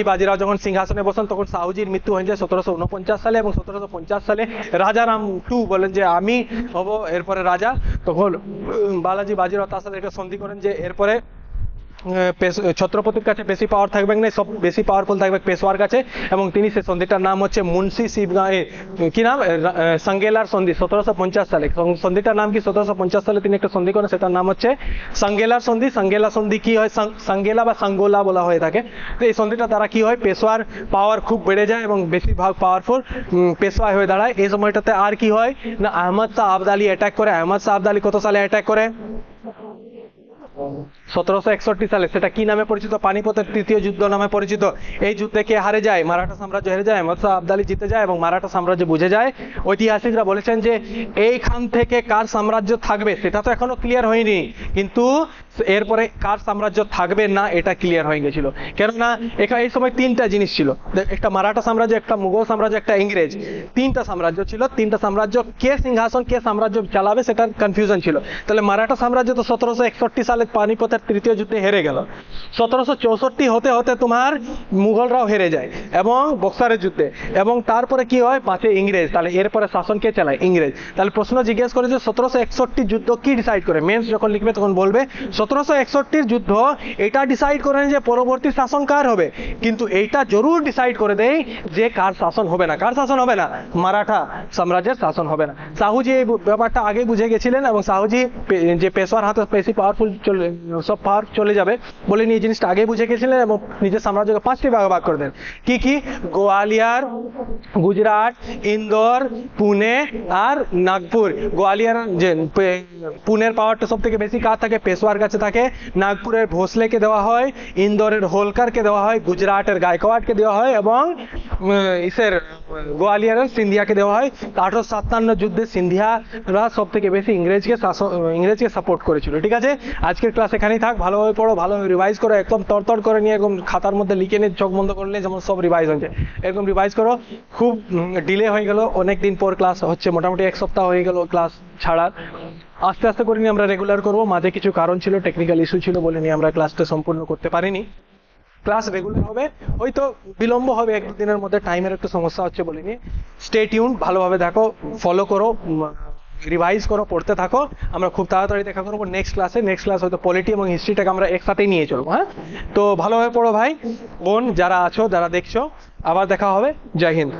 বাজিরাও যখন সিংহাসনে বসেন তখন শাহুজির মৃত্যু হয়ে যায় 1749 সালে এবং 1750 সালে রাজারাম টু বলেন যে আমি হব এরপরে রাজা। তখন বালাজি বাজিরাও তার সাথে একটা সন্ধি করেন যে এরপরে ছত্রপতির কাছে বেশি পাওয়ার থাকবে না, সব বেশি পাওয়ারফুল থাকবে পেশোয়ার কাছে। এবং তিনি সেই সন্ধিটার নাম হচ্ছে মুন্সি শিবগাঁও, কি নাম, সাঙ্গেলার সন্ধি 1750 সালে। সন্ধিটার নাম কি, 1750 সালে তিনি একটা সন্ধি করেন, সেটার নাম হচ্ছে সাঙ্গেলার সন্ধি। সাঙ্গেলা সন্ধি কি হয়, সাঙ্গেলা বা সাঙ্গোলা বলা হয়ে থাকে। তো এই সন্ধিটা দ্বারা কি হয়, পেশোয়ার পাওয়ার খুব বেড়ে যায় এবং বেশিরভাগ পাওয়ারফুল পেশোয়া হয়ে দাঁড়ায়। এই সময়টাতে আর কি হয় না, আহমদ শাহ আবদালি অ্যাটাক করে। আহমদ শাহ আবদালি কত সালে অ্যাটাক করে, 1761 সালে। সেটা কি নামে পরিচিত, পানিপথের তৃতীয় যুদ্ধ নামে পরিচিত। এই যুদ্ধে কে হারে যায়, মারাঠা সাম্রাজ্য হেরে যায়, আহমদ শাহ আবদালি জিতে যায় এবং মারাঠা সাম্রাজ্য বুঝে যায়। ঐতিহাসিকরা বলেছেন যে এইখান থেকে কার সাম্রাজ্য থাকবে সেটা তো এখনো ক্লিয়ার হয়নি, কিন্তু এরপরে কার সাম্রাজ্য থাকবে না এটা ক্লিয়ার হয়ে গেছিল। কেননা এখানে এই সময় তিনটা জিনিস ছিল, একটা মারাঠা সাম্রাজ্য, একটা মুঘল সাম্রাজ্য, একটা ইংরেজ। তিনটা সাম্রাজ্য ছিল, তিনটা সাম্রাজ্য কে সিংহাসন কে সাম্রাজ্য চালাবে সেটার কনফিউশন ছিল। তাহলে মারাঠা সাম্রাজ্য তো 1761 সালে পানিপথের তৃতীয় যুদ্ধে হেরে গেল। 1764 হতে হতে তোমার মুঘলরাও হেরে যায় এবং বক্সারের যুদ্ধে। এবং তারপরে কি হয়, পাশে ইংরেজ। তাহলে এরপরে শাসন কে চালায়, ইংরেজ। তাহলে প্রশ্ন জিজ্ঞেস করে যে 1761 যুদ্ধ কি ডিসাইড করে, মেন্স যখন লিখবে তখন বলবে 1761 যুদ্ধ এটা ডিসাইড করেন যে পরবর্তী শাসন কার হবে, কিন্তু এইটা জরুর ডিসাইড করে দেয় যে কার শাসন হবে না। কার শাসন হবে না, মারাঠা সাম্রাজ্যের শাসন হবে না। শাহুজি এই ব্যাপারটা আগে বুঝে গেছিলেন এবং শাহুজি যে পেশোয়ার হাতে বেশি পাওয়ারফুল সব পাওয়ার চলে যাবে বলে নিয়ে জিনিসটা আগে বুঝে গেছিলেন এবং নিজের সাম্রাজ্যকে 5টি ভাগ করে দেন। কি কি, গোয়ালিয়র, গুজরাট, ইন্দোর, পুনে আর নাগপুর। গোয়ালিয়র যে পুনের পাওয়ারটা সব থেকে বেশি কার থাকে, পেশোয়ার কাছে থাকে। নাগপুরের ভোসলেকে দেওয়া হয়, ইন্দোরের হোলকারকে দেওয়া হয়, গুজরাটের গায়কওয়াড়কে দেওয়া হয় এবং গোয়ালিয়রের সিন্ধিয়াকে দেওয়া হয়। 1857 যুদ্ধে সিন্ধিয়ারা সব থেকে বেশি ইংরেজকে সাপোর্ট করেছিল। ঠিক আছে, আজকের ক্লাস এখানেই থাক। ভালোভাবে পড়ো, ভালোভাবে রিভাইজ করো, একদম তরতর করে নিয়ে একদম খাতার মধ্যে লিখে নিয়ে চোখ বন্ধ করলে যেমন সব রিভাইজ হয়েছে এরকম রিভাইজ করো। খুব ডিলে হয়ে গেল, অনেক দিন পর ক্লাস হচ্ছে, মোটামুটি 1 সপ্তাহ হয়ে গেল ক্লাস ছাড়ার। আস্তে আস্তে করে নিয়ে আমরা রেগুলার করবো। মাঝে কিছু কারণ ছিল, টেকনিক্যাল ইস্যু ছিল বলে নিয়ে আমরা ক্লাসটা সম্পূর্ণ করতে পারিনি। ক্লাস রেগুলার হবে, হয়তো বিলম্ব হবে 1-2 দিনের মধ্যে, টাইমের একটু সমস্যা হচ্ছে বলে নিয়ে। স্টে টিউন, ভালোভাবে দেখো, ফলো করো, রিভাইজ করো, পড়তে থাকো। আমরা খুব তাড়াতাড়ি দেখা করবো নেক্সট ক্লাসে। নেক্সট ক্লাস হয়তো পলিটি এবং হিস্ট্রিটাকে আমরা একসাথেই নিয়ে চলবো। হ্যাঁ, তো ভালোভাবে পড়ো ভাই বোন, যারা আছো, যারা দেখছো। আবার দেখা হবে। জয় হিন্দ।